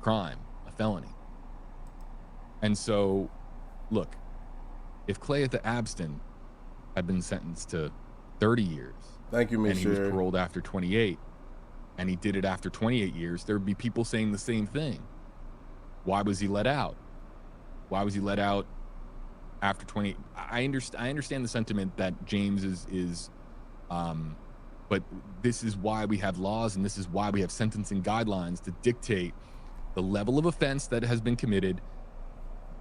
crime, a felony. And so, look, if Clayetha Abston had been sentenced to 30 years, thank you, Ms. and he was paroled after 28, and he did it after 28 years, there would be people saying the same thing. Why was he let out? Why was he let out after 28? I understand the sentiment that James is but this is why we have laws, and this is why we have sentencing guidelines to dictate the level of offense that has been committed,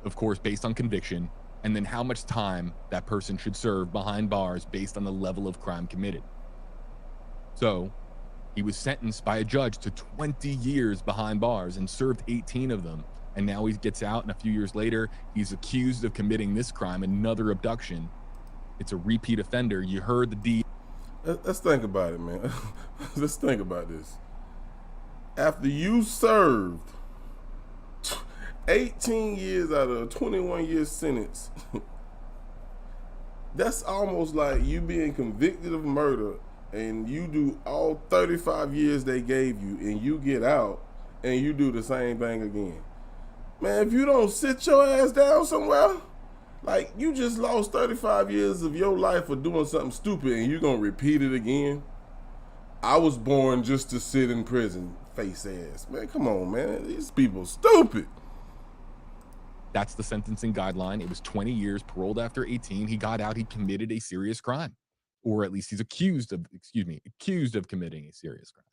of course, based on conviction, and then how much time that person should serve behind bars based on the level of crime committed. So he was sentenced by a judge to 20 years behind bars and served 18 of them. And now he gets out, and a few years later, he's accused of committing this crime, another abduction. It's a repeat offender. You heard the D. Let's think about it, man. Let's think about this. After you served 18 years out of a 21-year sentence, that's almost like you being convicted of murder and you do all 35 years they gave you and you get out and you do the same thing again. Man, if you don't sit your ass down somewhere, like you just lost 35 years of your life for doing something stupid and you're going to repeat it again. I was born just to sit in prison, face ass. Man, come on, man. These people stupid. That's the sentencing guideline. It was 20 years, paroled after 18. He got out, he committed a serious crime. Or at least he's accused of committing a serious crime.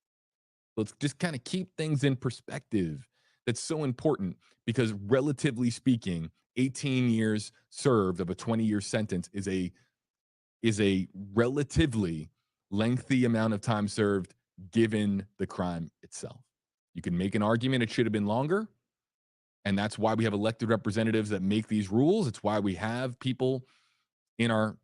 Let's just kind of keep things in perspective. That's so important because, relatively speaking, 18 years served of a 20-year sentence is a relatively lengthy amount of time served given the crime itself. You can make an argument it should have been longer, and that's why we have elected representatives that make these rules. It's why we have people in our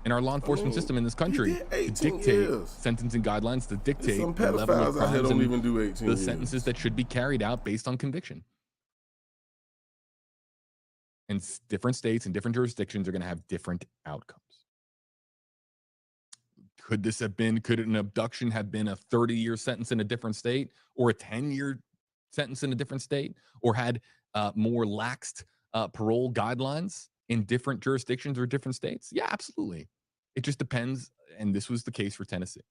law enforcement system in this country to dictate sentencing guidelines, to dictate some the level of pedophiles out here crimes don't and even do 18 the years. sentences that should be carried out based on conviction. And different states and different jurisdictions are going to have different outcomes. Could an abduction have been a 30-year sentence in a different state, or a 10-year sentence in a different state, or had more laxed parole guidelines in different jurisdictions or different states? Yeah, absolutely. It just depends, and this was the case for Tennessee.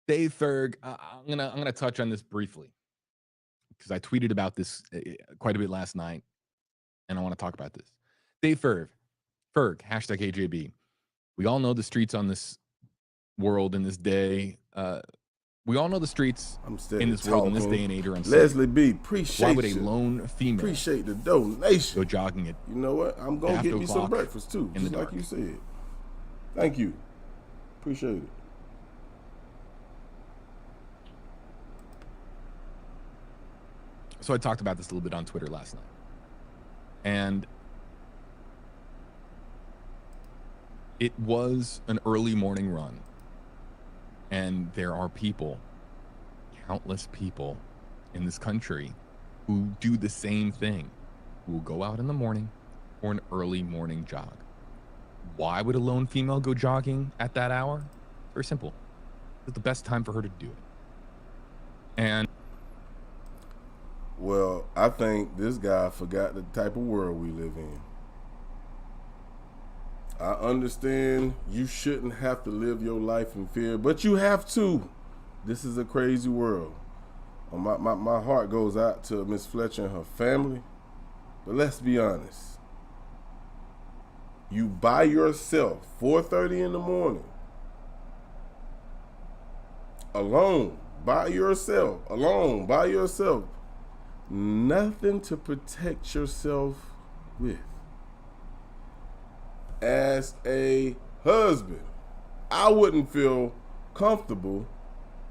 Dave Ferg, I'm gonna touch on this briefly because I tweeted about this quite a bit last night, and I want to talk about this. Dave Ferg, Ferg, hashtag AJB. We all know the streets on this world in this day. We all know the streets in this world in this day and age are unsafe. Leslie B, appreciate Why would a you. lone female Appreciate the donation. go jogging at You know what? I'm going to get me some 8:00 breakfast too, in the just like dark? you said. Thank you. Appreciate it. So I talked about this a little bit on Twitter last night. And it was an early morning run. And there are people, countless people in this country who do the same thing, who will go out in the morning for an early morning jog. Why would a lone female go jogging at that hour? Very simple. It's the best time for her to do it. And Well, I think this guy forgot the type of world we live in. I understand you shouldn't have to live your life in fear, but you have to. This is a crazy world. My heart goes out to Miss Fletcher and her family, but let's be honest. You by yourself, 4:30 in the morning, alone, by yourself, nothing to protect yourself with. As a husband, I wouldn't feel comfortable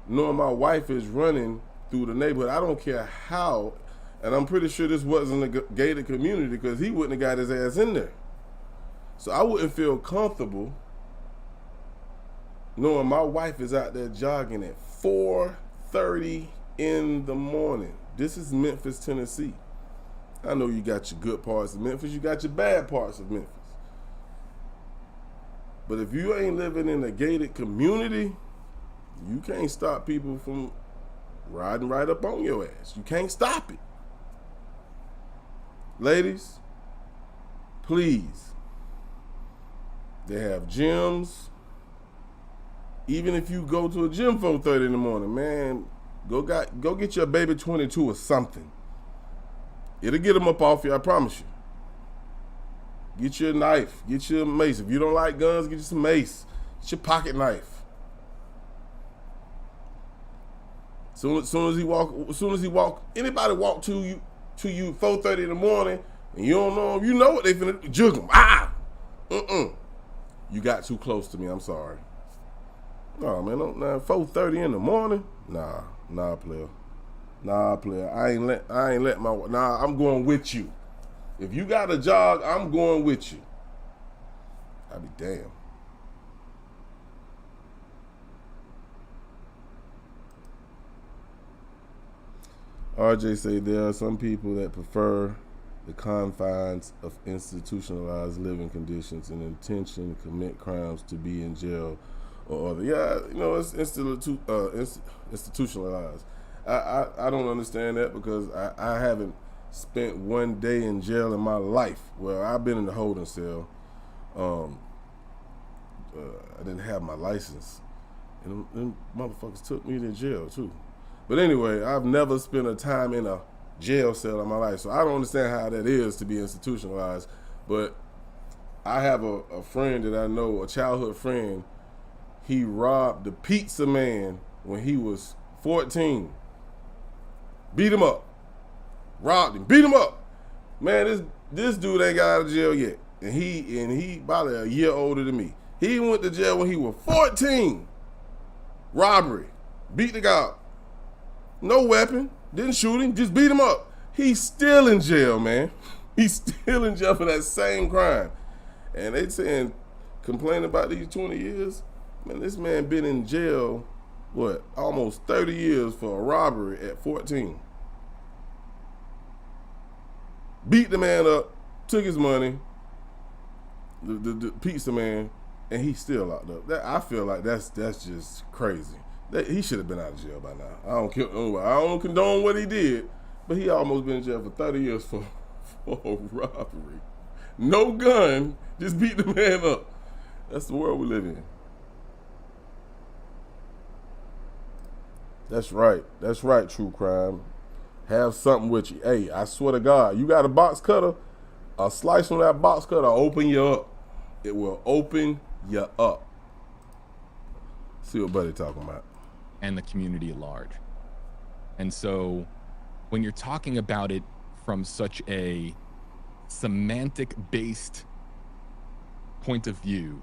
knowing my wife is running through the neighborhood. I don't care how, and I'm pretty sure this wasn't a gated community because he wouldn't have got his ass in there. So I wouldn't feel comfortable knowing my wife is out there jogging at 4:30 in the morning. This is Memphis, Tennessee. I know you got your good parts of Memphis, you got your bad parts of Memphis. But if you ain't living in a gated community, you can't stop people from riding right up on your ass. You can't stop it. Ladies, please. They have gyms. Even if you go to a gym 4:30 in the morning, man, go get your baby 22 or something. It'll get them up off you, I promise you. Get you a knife, get you a mace. If you don't like guns, get you some mace. Get your pocket knife. Soon as he walk, anybody walk to you 4:30 in the morning, and you don't know him, you know what they finna do. Jug him. You got too close to me. I'm sorry. No, man, 4:30 in the morning. Nah, player. I ain't let my. I'm going with you. If you got a jog, I'm going with you. I'll be damned. RJ say there are some people that prefer the confines of institutionalized living conditions and intention to commit crimes to be in jail or other. Yeah, you know, it's institutionalized. I don't understand that because I haven't spent one day in jail in my life. Well, I've been in the holding cell. I didn't have my license. And them motherfuckers took me to jail too. But anyway, I've never spent a time in a jail cell in my life. So I don't understand how that is to be institutionalized. But I have a friend that I know, a childhood friend. He robbed the pizza man when he was 14. Beat him up. Robbed him. Beat him up. Man, this dude ain't got out of jail yet. And he probably a year older than me. He went to jail when he was 14. Robbery. Beat the guy up. No weapon. Didn't shoot him. Just beat him up. He's still in jail, man. He's still in jail for that same crime. And they saying, complaining about these 20 years. Man, this man been in jail, almost 30 years for a robbery at 14. Beat the man up, took his money, the pizza man, and he's still locked up. I feel like that's just crazy. He should have been out of jail by now. I don't condone what he did, but he almost been in jail for 30 years for a robbery. No gun, just beat the man up. That's the world we live in. That's right, true crime. Have something with you. Hey, I swear to God, you got a box cutter, a slice from that box cutter, open you up. It will open you up. See what Buddy talking about. And the community at large. And so when you're talking about it from such a semantic-based point of view,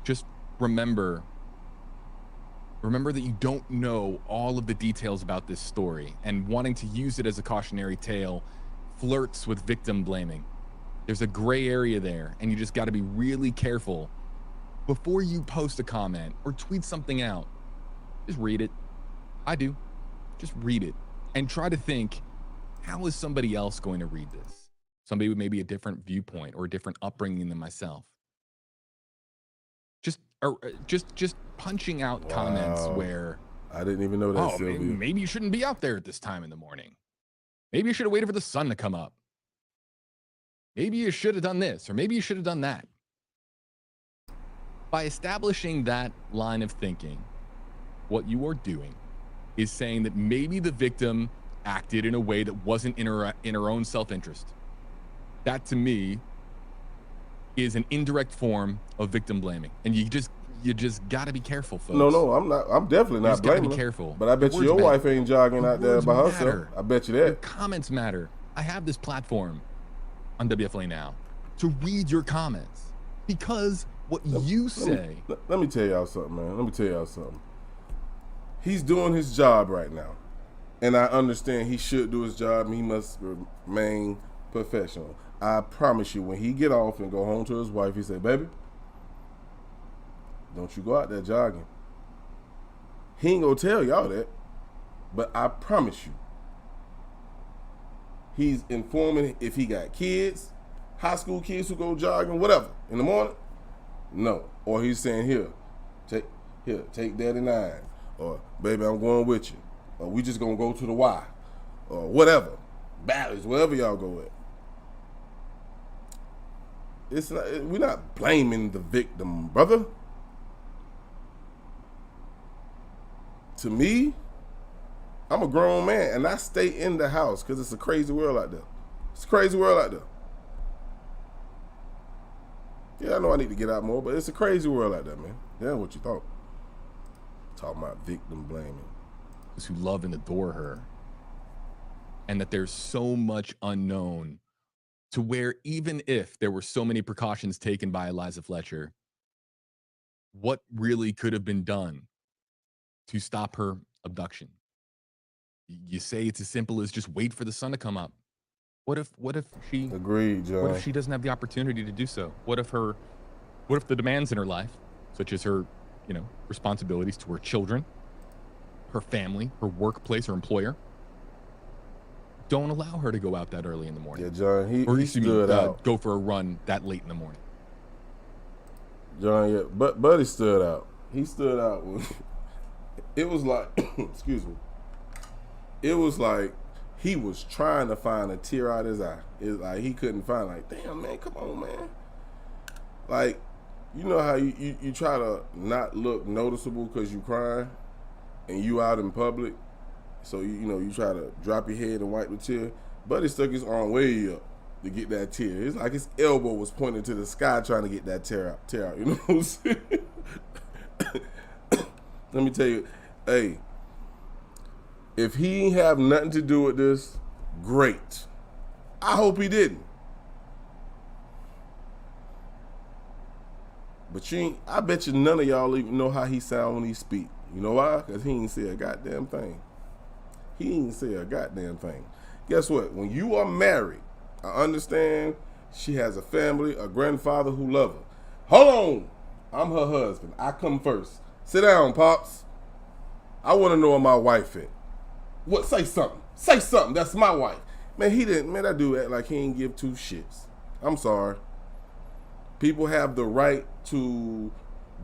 just remember that you don't know all of the details about this story, and wanting to use it as a cautionary tale flirts with victim blaming. There's a gray area there, and you just got to be really careful before you post a comment or tweet something out. Just read it. I do. Just read it and try to think, how is somebody else going to read this? Somebody with maybe a different viewpoint or a different upbringing than myself. Just punching out comments where I didn't even know that. Oh, maybe you shouldn't be out there at this time in the morning. Maybe you should have waited for the sun to come up. Maybe you should have done this, or maybe you should have done that. By establishing that line of thinking, what you are doing is saying that maybe the victim acted in a way that wasn't in her own self-interest. That, to me, is an indirect form of victim blaming, and you just got to be careful, folks. No, I'm not. I'm definitely not blaming. Be careful. But I bet your wife ain't jogging out there by herself. I bet you that. Your comments matter. I have this platform on WFLA Now to read your comments, because what you say. Let me tell y'all something, man. Let me tell y'all something. He's doing his job right now, and I understand he should do his job, and he must remain professional. I promise you, when he get off and go home to his wife, he say, "Baby, don't you go out there jogging." He ain't gonna tell y'all that, but I promise you, he's informing if he got kids, high school kids who go jogging, whatever, in the morning. No, or he's saying, take Daddy 9, or baby, I'm going with you, or we just gonna go to the Y, or whatever, Bally's, wherever y'all go at. We're not blaming the victim, brother. To me, I'm a grown man, and I stay in the house because it's a crazy world out there. It's a crazy world out there. Yeah, I know I need to get out more, but it's a crazy world out there, man. Yeah, what you thought. Talking about victim blaming. Those who love and adore her. And that there's so much unknown, to where even if there were so many precautions taken by Eliza Fletcher, what really could have been done to stop her abduction? You say it's as simple as just wait for the sun to come up. What if she agreed, John? What if she doesn't have the opportunity to do so? What if the demands in her life, such as her, responsibilities to her children, her family, her workplace, her employer, don't allow her to go out that early in the morning? Yeah, John, he stood out. Go for a run that late in the morning. John, yeah, but Buddy stood out. He stood out. It was like, excuse me. It was like he was trying to find a tear out his eye. It's like he couldn't find. Like, damn, man, come on, man. Like, you know how you try to not look noticeable because you crying, and you out in public. So you try to drop your head and wipe the tear. Buddy stuck his arm way up to get that tear. It's like his elbow was pointing to the sky trying to get that tear out. You know what I'm saying? Let me tell you, hey, if he ain't have nothing to do with this, great. I hope he didn't. But I bet you none of y'all even know how he sound when he speak. You know why? Because he ain't say a goddamn thing. He ain't say a goddamn thing. Guess what? When you are married, I understand she has a family, a grandfather who love her. Hold on. I'm her husband. I come first. Sit down, Pops. I want to know where my wife at. What? Say something. Say something. That's my wife. Man, he didn't. Man, that dude act like he ain't give two shits. I'm sorry. People have the right to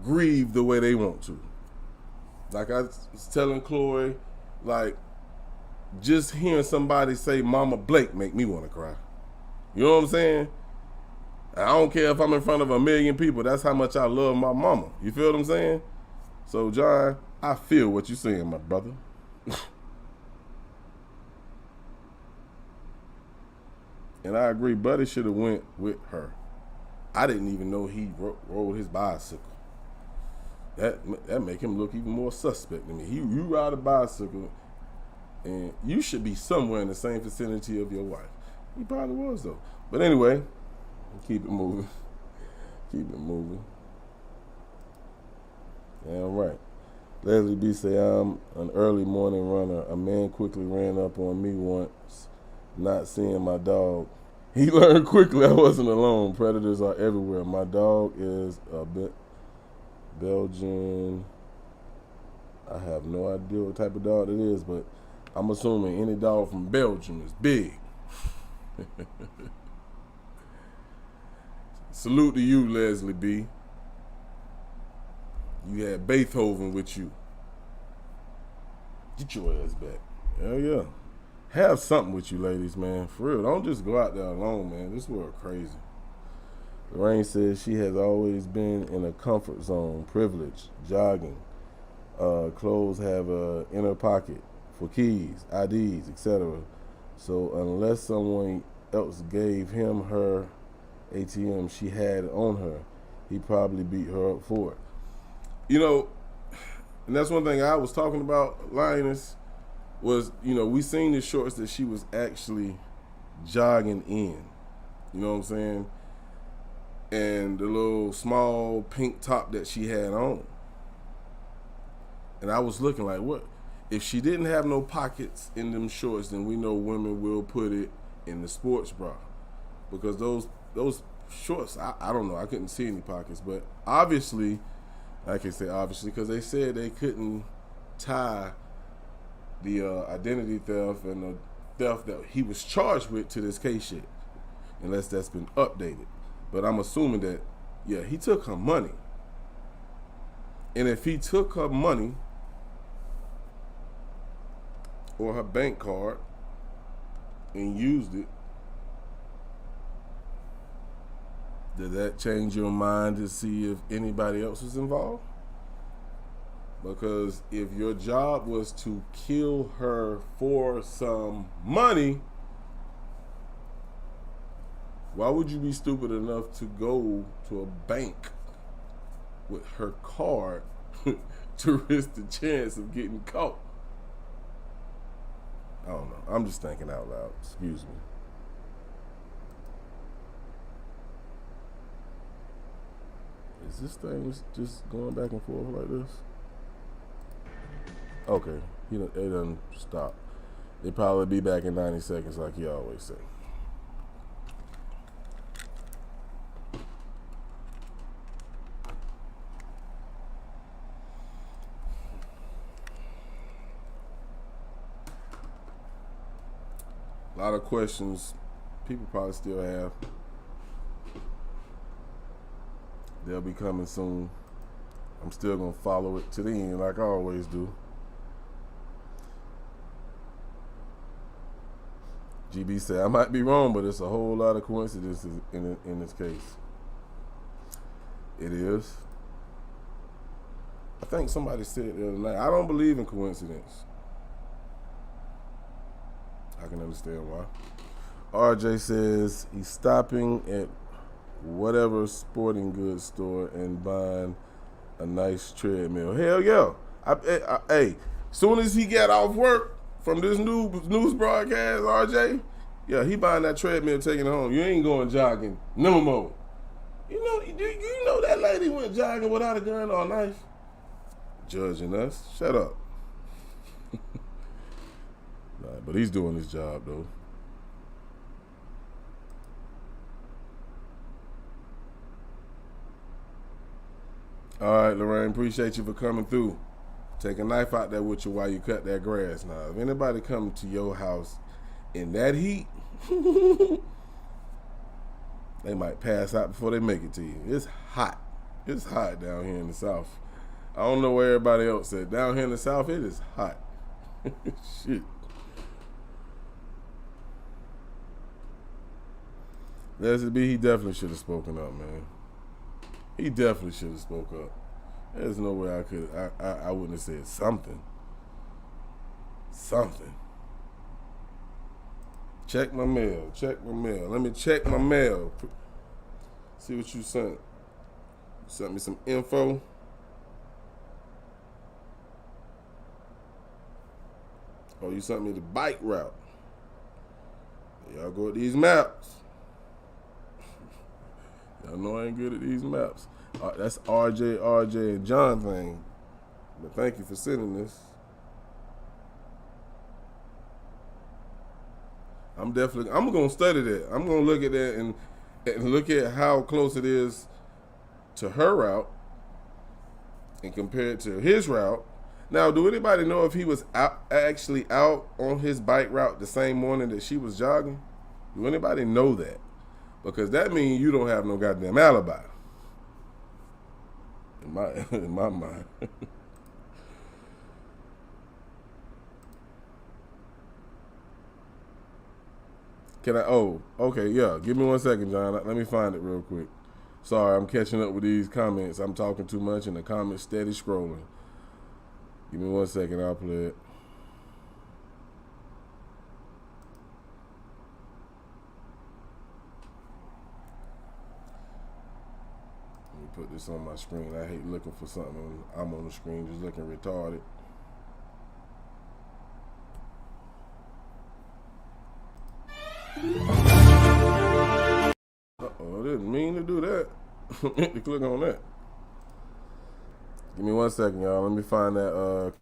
grieve the way they want to. Like I was telling Chloe, like, just hearing somebody say Mama Blake make me want to cry. You know what I'm saying? I don't care if I'm in front of 1 million people. That's how much I love my mama. You feel what I'm saying? So, John, I feel what you're saying, my brother. And I agree, Buddy should have went with her. I didn't even know he rode his bicycle. That make him look even more suspect to me. You ride a bicycle, and you should be somewhere in the same vicinity of your wife. He probably was, though. But anyway, keep it moving. Keep it moving. Damn right. Leslie B say, I'm an early morning runner. A man quickly ran up on me once, not seeing my dog. He learned quickly I wasn't alone. Predators are everywhere. My dog is a bit Belgian. I have no idea what type of dog it is, but I'm assuming any dog from Belgium is big. Salute to you, Leslie B. You had Beethoven with you. Get your ass back. Hell yeah. Have something with you, ladies, man. For real. Don't just go out there alone, man. This world crazy. Lorraine says she has always been in a comfort zone, privilege, jogging. Clothes have a inner pocket for keys, IDs, etc. So unless someone else gave him her ATM she had on her, he probably beat her up for it. You know, and that's one thing I was talking about, Lioness, was, you know, we seen the shorts that she was actually jogging in. You know what I'm saying? And the little small pink top that she had on. And I was looking like, what? If she didn't have no pockets in them shorts, then we know women will put it in the sports bra. Because those shorts, I don't know, I couldn't see any pockets. But obviously, I can say obviously, because they said they couldn't tie the identity theft and the theft that he was charged with to this case yet, unless that's been updated. But I'm assuming that, yeah, he took her money. And if he took her money or her bank card and used it, did that change your mind to see if anybody else was involved? Because if your job was to kill her for some money, why would you be stupid enough to go to a bank with her card to risk the chance of getting caught? I don't know. I'm just thinking out loud. Excuse me. Is this thing just going back and forth like this? Okay. It doesn't stop. It'll probably be back in 90 seconds like he always say. A lot of questions people probably still have. They'll be coming soon. I'm still going to follow it to the end like I always do. GB said, I might be wrong, but it's a whole lot of coincidences in this case. It is. I think somebody said the other night, I don't believe in coincidence. I can understand why. RJ says he's stopping at whatever sporting goods store and buying a nice treadmill. Hell yeah. Hey, soon as he got off work from this news broadcast, RJ, yeah, he buying that treadmill, taking it home. You ain't going jogging no more. You know that lady went jogging without a gun or a knife? Judging us. Shut up. Nah, but he's doing his job, though. All right, Lorraine, appreciate you for coming through. Take a knife out there with you while you cut that grass. Now, if anybody come to your house in that heat, they might pass out before they make it to you. It's hot. It's hot down here in the South. I don't know where everybody else said. Down here in the South, it is hot. Shit. Leslie B, he definitely should have spoken up, man. He definitely should have spoke up. There's no way I wouldn't have said something. Something. Check my mail. Check my mail. Let me check my mail. See what you sent. You sent me some info. Oh, you sent me the bike route. Y'all go with these maps. Y'all know I ain't good at these maps. That's RJ, and John thing. But thank you for sending this. I'm gonna study that. I'm gonna look at that and look at how close it is to her route and compare it to his route. Now, do anybody know if he was actually out on his bike route the same morning that she was jogging? Do anybody know that? Because that means you don't have no goddamn alibi. In my mind. Can I? Oh, okay, yeah. Give me 1 second, John. Let me find it real quick. Sorry, I'm catching up with these comments. I'm talking too much and the comments steady scrolling. Give me 1 second. I'll play it. Let me put this on my screen. I hate looking for something. I'm on the screen just looking retarded. Uh-oh, I didn't mean to do that. I meant to click on that. Give me 1 second, y'all. Let me find that.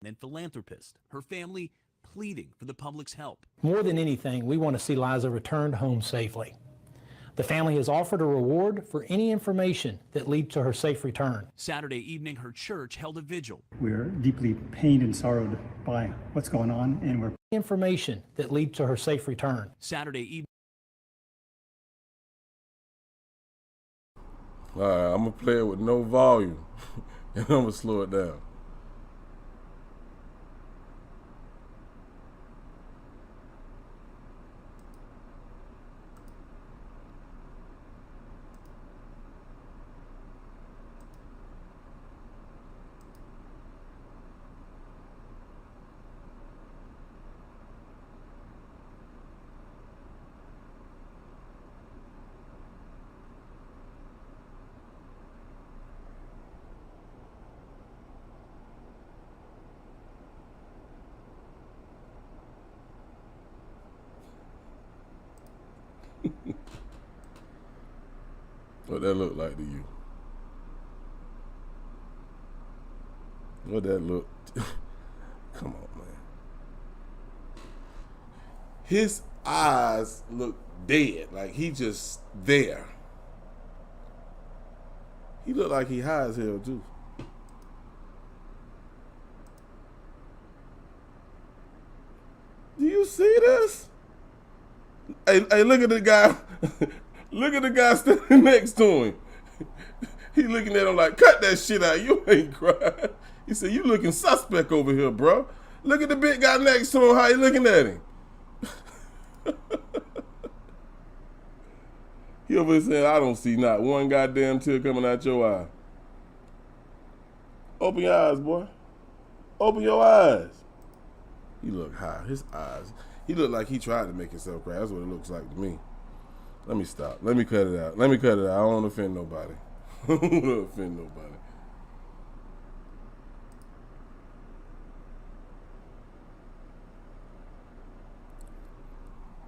And philanthropist, her family pleading for the public's help. More than anything, we want to see Liza returned home safely. The family has offered a reward for any information that leads to her safe return. Saturday evening, her church held a vigil. We're deeply pained and sorrowed by what's going on, and we're information that leads to her safe return. Saturday evening. All right, I'm gonna play it with no volume, and I'm gonna slow it down. What that look like to you? What that look? Come on, man. His eyes look dead, like he just there. He look like he high as hell too. Do you see this? Hey, look at the guy. Look at the guy standing next to him. He looking at him like, cut that shit out. You ain't crying. He said, you looking suspect over here, bro. Look at the big guy next to him. How you looking at him? He over here saying, I don't see not one goddamn tear coming out your eye. Open your eyes, boy. Open your eyes. He look high. His eyes. He looked like he tried to make himself cry. That's what it looks like to me. Let me stop. Let me cut it out. I don't want to offend nobody. I don't want to offend nobody.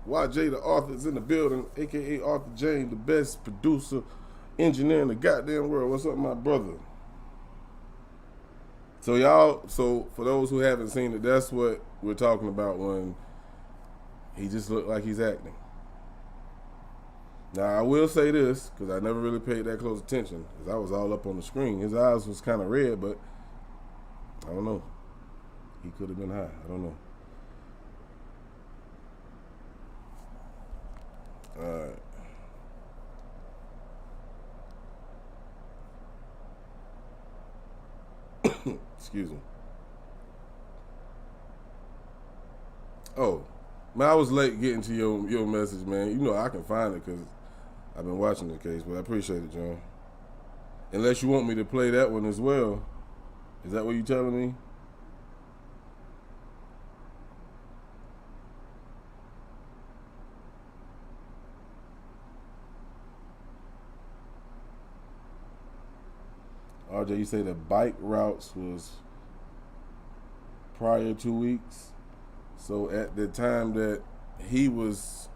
YJ, the author's in the building, a.k.a. Arthur James, the best producer, engineer in the goddamn world. What's up, my brother? So for those who haven't seen it, that's what we're talking about when he just looked like he's acting. Now, I will say this, because I never really paid that close attention, because I was all up on the screen. His eyes was kind of red, but I don't know. He could have been high. I don't know. All right. Excuse me. Oh, man, I was late getting to your message, man. You know I can find it because I've been watching the case, but I appreciate it, John. Unless you want me to play that one as well. Is that what you're telling me? RJ, you say the bike routes was prior 2 weeks. So at the time that he was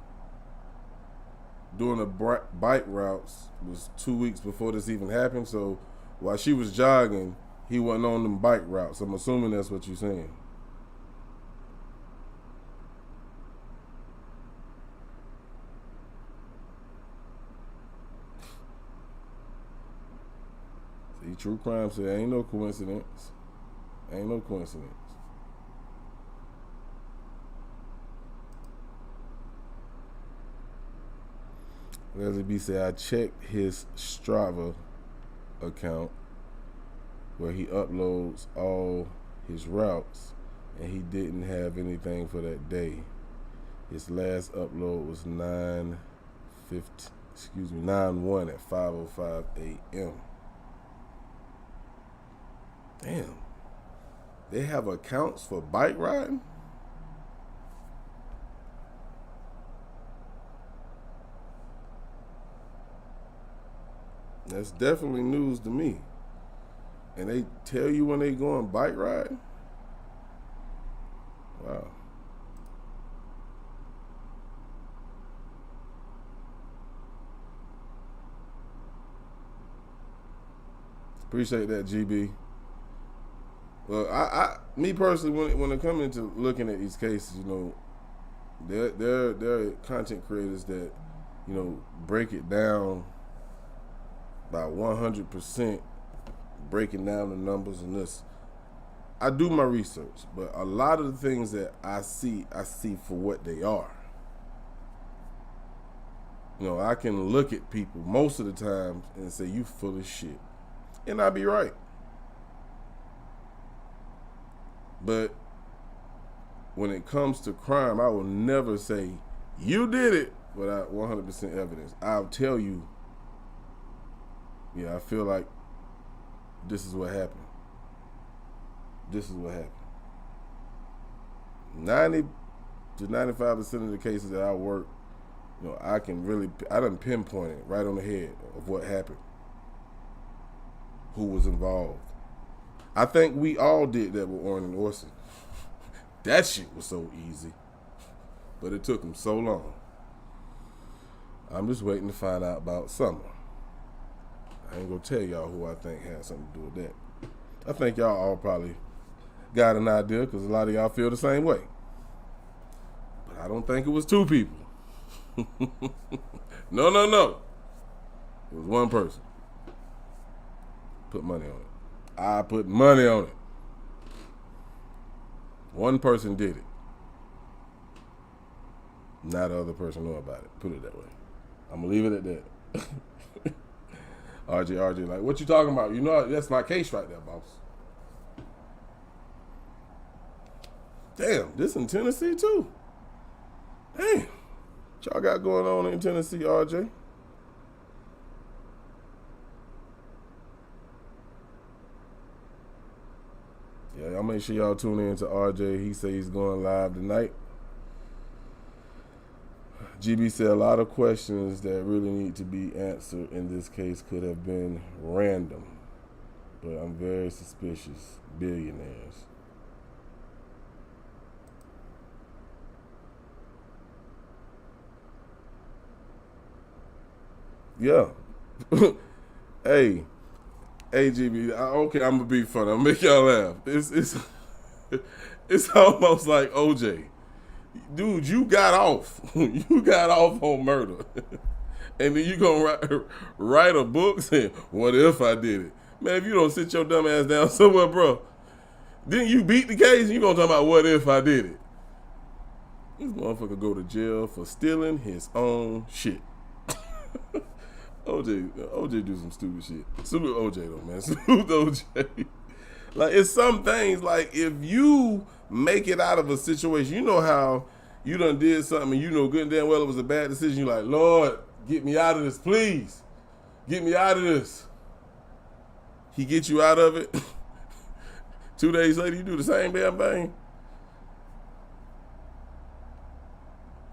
doing the bike routes was 2 weeks before this even happened. So while she was jogging, he wasn't on them bike routes. I'm assuming that's what you're saying. See, true crime said ain't no coincidence. Ain't no coincidence. Leslie B said, I checked his Strava account where he uploads all his routes, and he didn't have anything for that day. His last upload was 9/1 at 5:05 a.m. Damn. They have accounts for bike riding? That's definitely news to me. And they tell you when they go on bike riding? Wow. Appreciate that, GB. Well, me personally, when it comes into looking at these cases, you know, there are content creators that, you know, break it down by 100%, breaking down the numbers and this. I do my research, but a lot of the things that I see for what they are. You know, I can look at people most of the time and say, you full of shit. And I'll be right. But when it comes to crime, I will never say, you did it, without 100% evidence. I'll tell you, yeah, I feel like this is what happened. This is what happened. 90 to 95% of the cases that I work, you know, I done pinpoint it right on the head of what happened. Who was involved. I think we all did that with Orrin and Orson. That shit was so easy. But it took them so long. I'm just waiting to find out about Summer. I ain't gonna tell y'all who I think had something to do with that. I think y'all all probably got an idea because a lot of y'all feel the same way. But I don't think it was two people. No. It was one person. Put money on it. I put money on it. One person did it. Not the other person know about it. Put it that way. I'm gonna leave it at that. RJ, like, what you talking about? You know, that's my case right there, boss. Damn, this in Tennessee too. Damn, what y'all got going on in Tennessee, RJ? Yeah, y'all make sure y'all tune in to RJ. He say he's going live tonight. GB said a lot of questions that really need to be answered in this case could have been random, but I'm very suspicious. Billionaires. Yeah. Hey, GB. Okay, I'm gonna be funny. I'm gonna make y'all laugh. It's almost like OJ. Dude, you got off. You got off on murder. And then you gonna write a book saying, what if I did it? Man, if you don't sit your dumb ass down somewhere, bro, then you beat the case and you gonna talk about what if I did it. This motherfucker go to jail for stealing his own shit. OJ do some stupid shit. Salute OJ though, man. Salute OJ. Like, it's some things, like, if you make it out of a situation, you know how you done did something and you know good and damn well it was a bad decision. You're like, Lord, get me out of this, please. Get me out of this. He get you out of it. 2 days later, you do the same damn thing.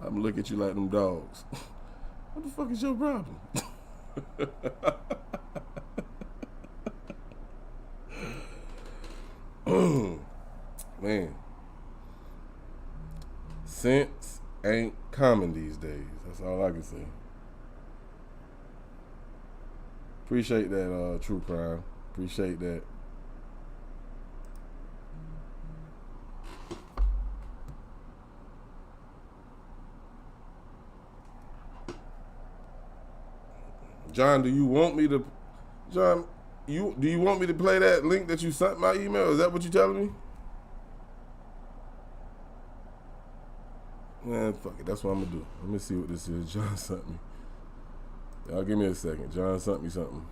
I'm gonna look at you like them dogs. What the fuck is your problem? Man, sense ain't common these days. That's all I can say. Appreciate that, True Crime. Appreciate that. John, do you want me to, John, do you want me to play that link that you sent my email? Is that what you telling me? Man, fuck it. That's what I'm gonna do. Let me see what this is. John sent me. Y'all give me a second. John sent me something.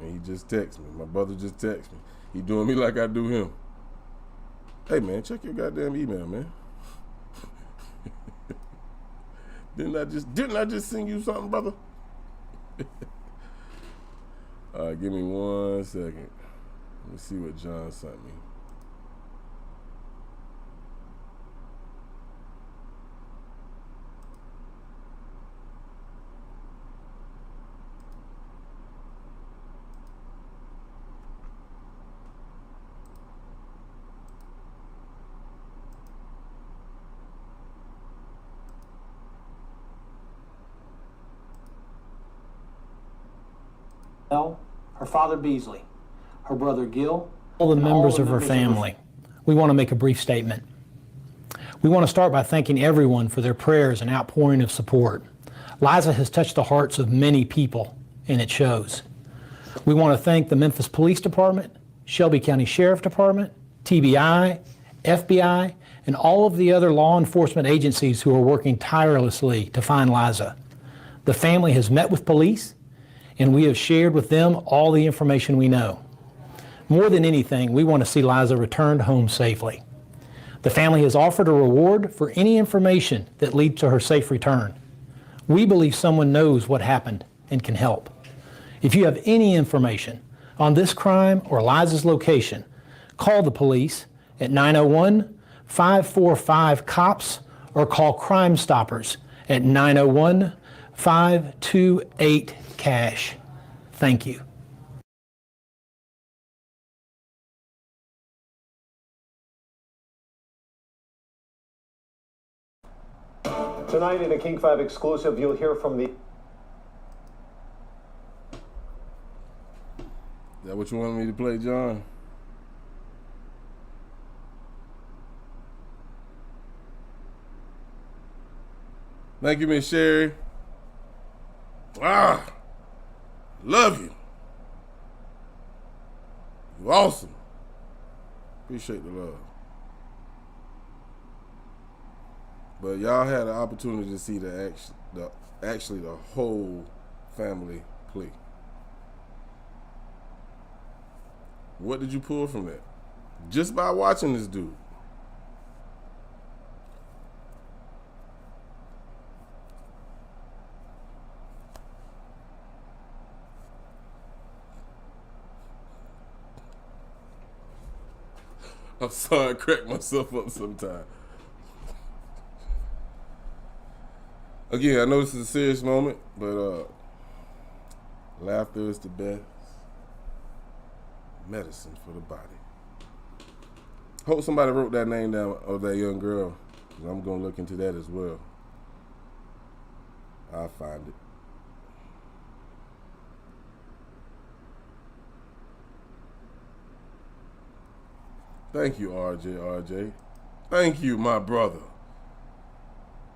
And he just texted me. My brother just texted me. He doing me like I do him. Hey man, check your goddamn email, man. Didn't I just send you something, brother? All right, give me 1 second. Let me see what John sent me. Her father Beasley, her brother Gil, all the members of her family. We want to make a brief statement. We want to start by thanking everyone for their prayers and outpouring of support. Eliza has touched the hearts of many people, and it shows. We want to thank the Memphis Police Department, Shelby County Sheriff Department, TBI, FBI, and all of the other law enforcement agencies who are working tirelessly to find Eliza. The family has met with police, and we have shared with them all the information we know. More than anything, we want to see Eliza returned home safely. The family has offered a reward for any information that leads to her safe return. We believe someone knows what happened and can help. If you have any information on this crime or Eliza's location, call the police at 901-545-COPS or call Crime Stoppers at 901-528-CASH. Thank you. Tonight in a King 5 exclusive, you'll hear from the... Is that what you want me to play, John? Thank you, Miss Sherry. Love you. You're awesome. Appreciate the love. But y'all had an opportunity to see actually the whole family plea. What did you pull from that? Just by watching this dude. I'm sorry, I crack myself up sometimes. Again, I know this is a serious moment, but laughter is the best medicine for the body. Hope somebody wrote that name down of that young girl, 'cause I'm gonna look into that as well. I'll find it. Thank you, RJ. Thank you, my brother.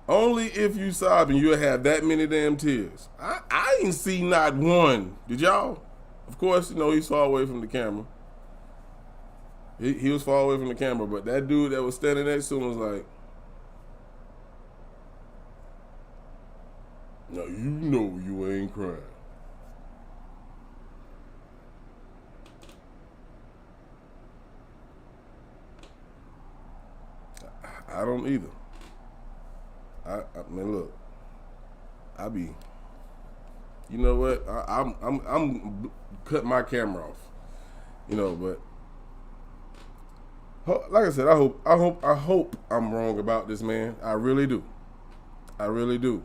Only if you sobbing, you'll have that many damn tears. I ain't see not one. Did y'all? Of course, you know, he's far away from the camera. He was far away from the camera, but that dude that was standing next to him was like, now you know you ain't crying. I don't either. I mean, look, I be, you know what? I'm cutting my camera off, you know. But like I said, I hope I'm wrong about this man. I really do. I really do.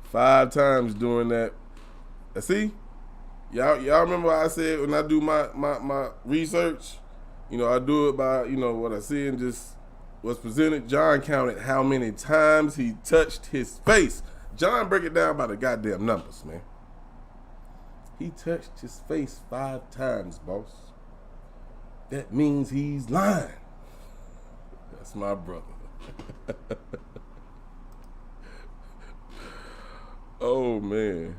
5 times doing that. See, y'all remember what I said when I do my research? You know, I do it by, you know, what I see and just what's presented. John counted how many times he touched his face. John, break it down by the goddamn numbers, man. He touched his face 5 times, boss. That means he's lying. That's my brother. Oh, man.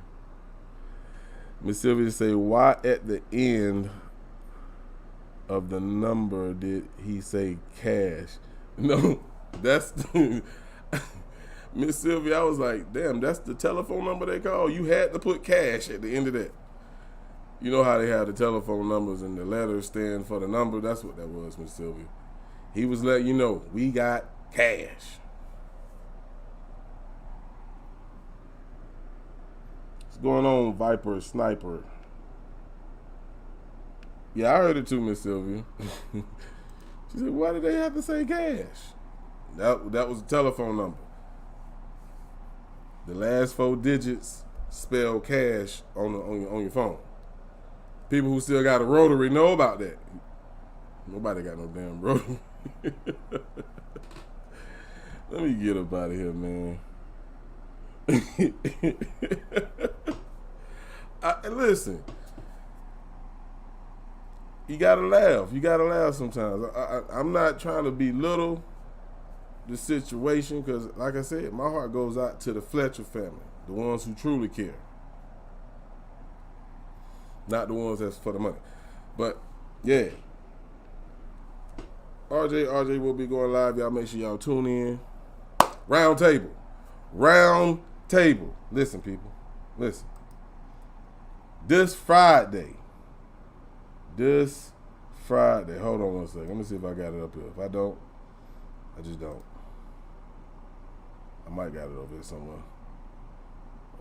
Miss Sylvia say, why at the end of the number did he say cash? No, that's Miss Sylvia, I was like, damn, that's the telephone number they call? You had to put cash at the end of that. You know how they have the telephone numbers and the letters stand for the number? That's what that was, Miss Sylvia. He was letting you know, we got cash. What's going on, Viper Sniper? Yeah, I heard it too, Miss Sylvia. She said, why did they have to say cash? That was the telephone number. The last 4 digits spell cash on your phone. People who still got a rotary know about that. Nobody got no damn rotary. Let me get up out of here, man. Listen, you gotta laugh. You gotta laugh sometimes. I'm not trying to belittle the situation because, like I said, my heart goes out to the Fletcher family, the ones who truly care. Not the ones that's for the money. But, yeah. RJ will be going live. Y'all make sure y'all tune in. Round table. Listen, people. Listen. This Friday. Hold on one second. Let me see if I got it up here. If I don't, I just don't. I might got it over here somewhere.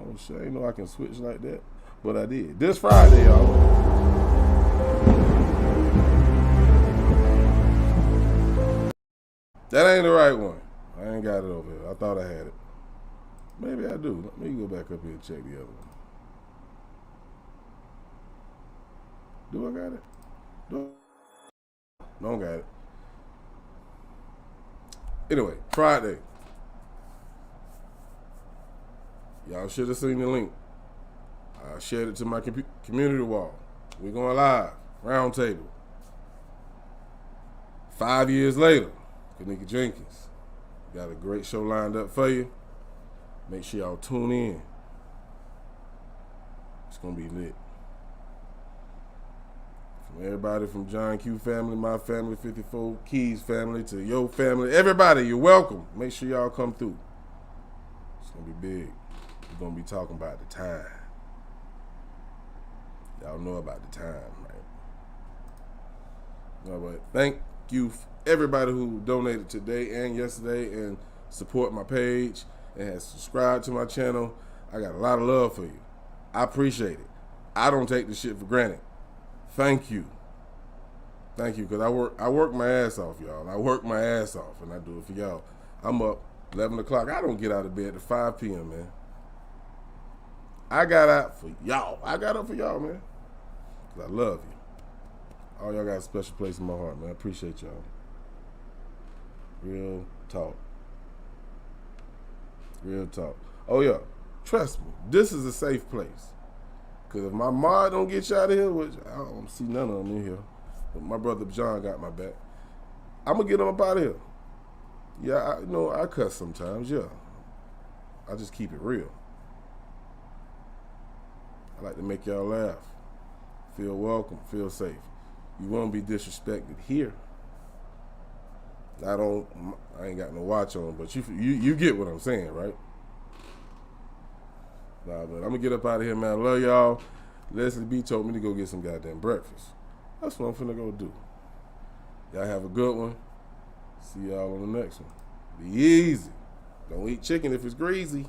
Oh, shit. I ain't know I can switch like that. But I did. This Friday, y'all. That ain't the right one. I ain't got it over here. I thought I had it. Maybe I do. Let me go back up here and check the other one. Do I got it? No, I don't got it. Anyway, Friday. Y'all should have seen the link. I shared it to my community wall. We're going live. Round table. 5 years later, Kanika Jenkins got a great show lined up for you. Make sure y'all tune in. gonna be lit. From everybody from John Q family, my family, 54 Keys family, to your family, everybody, you're welcome. Make sure y'all come through. It's gonna be big. We're gonna be talking about the time. Y'all know about the time, right? All right, thank you everybody who donated today and yesterday and support my page and has subscribed to my channel. I got a lot of love for you. I appreciate it. I don't take this shit for granted. Thank you. Thank you, because I work my ass off, y'all. I work my ass off, and I do it for y'all. I'm up 11 o'clock. I don't get out of bed at 5 p.m., man. I got out for y'all. I got up for y'all, man, because I love you. All y'all got a special place in my heart, man. I appreciate y'all. Real talk. Real talk. Oh, yeah. Trust me. This is a safe place. Because if my ma don't get you out of here, which I don't see none of them in here, but my brother John got my back, I'm going to get him up out of here. Yeah, I cuss sometimes, yeah. I just keep it real. I like to make y'all laugh. Feel welcome, feel safe. You won't be disrespected here. I ain't got no watch on, but you get what I'm saying, right? Nah, but I'm gonna get up out of here, man. I love y'all. Leslie B told me to go get some goddamn breakfast. That's what I'm finna go do. Y'all have a good one. See y'all on the next one. Be easy. Don't eat chicken if it's greasy.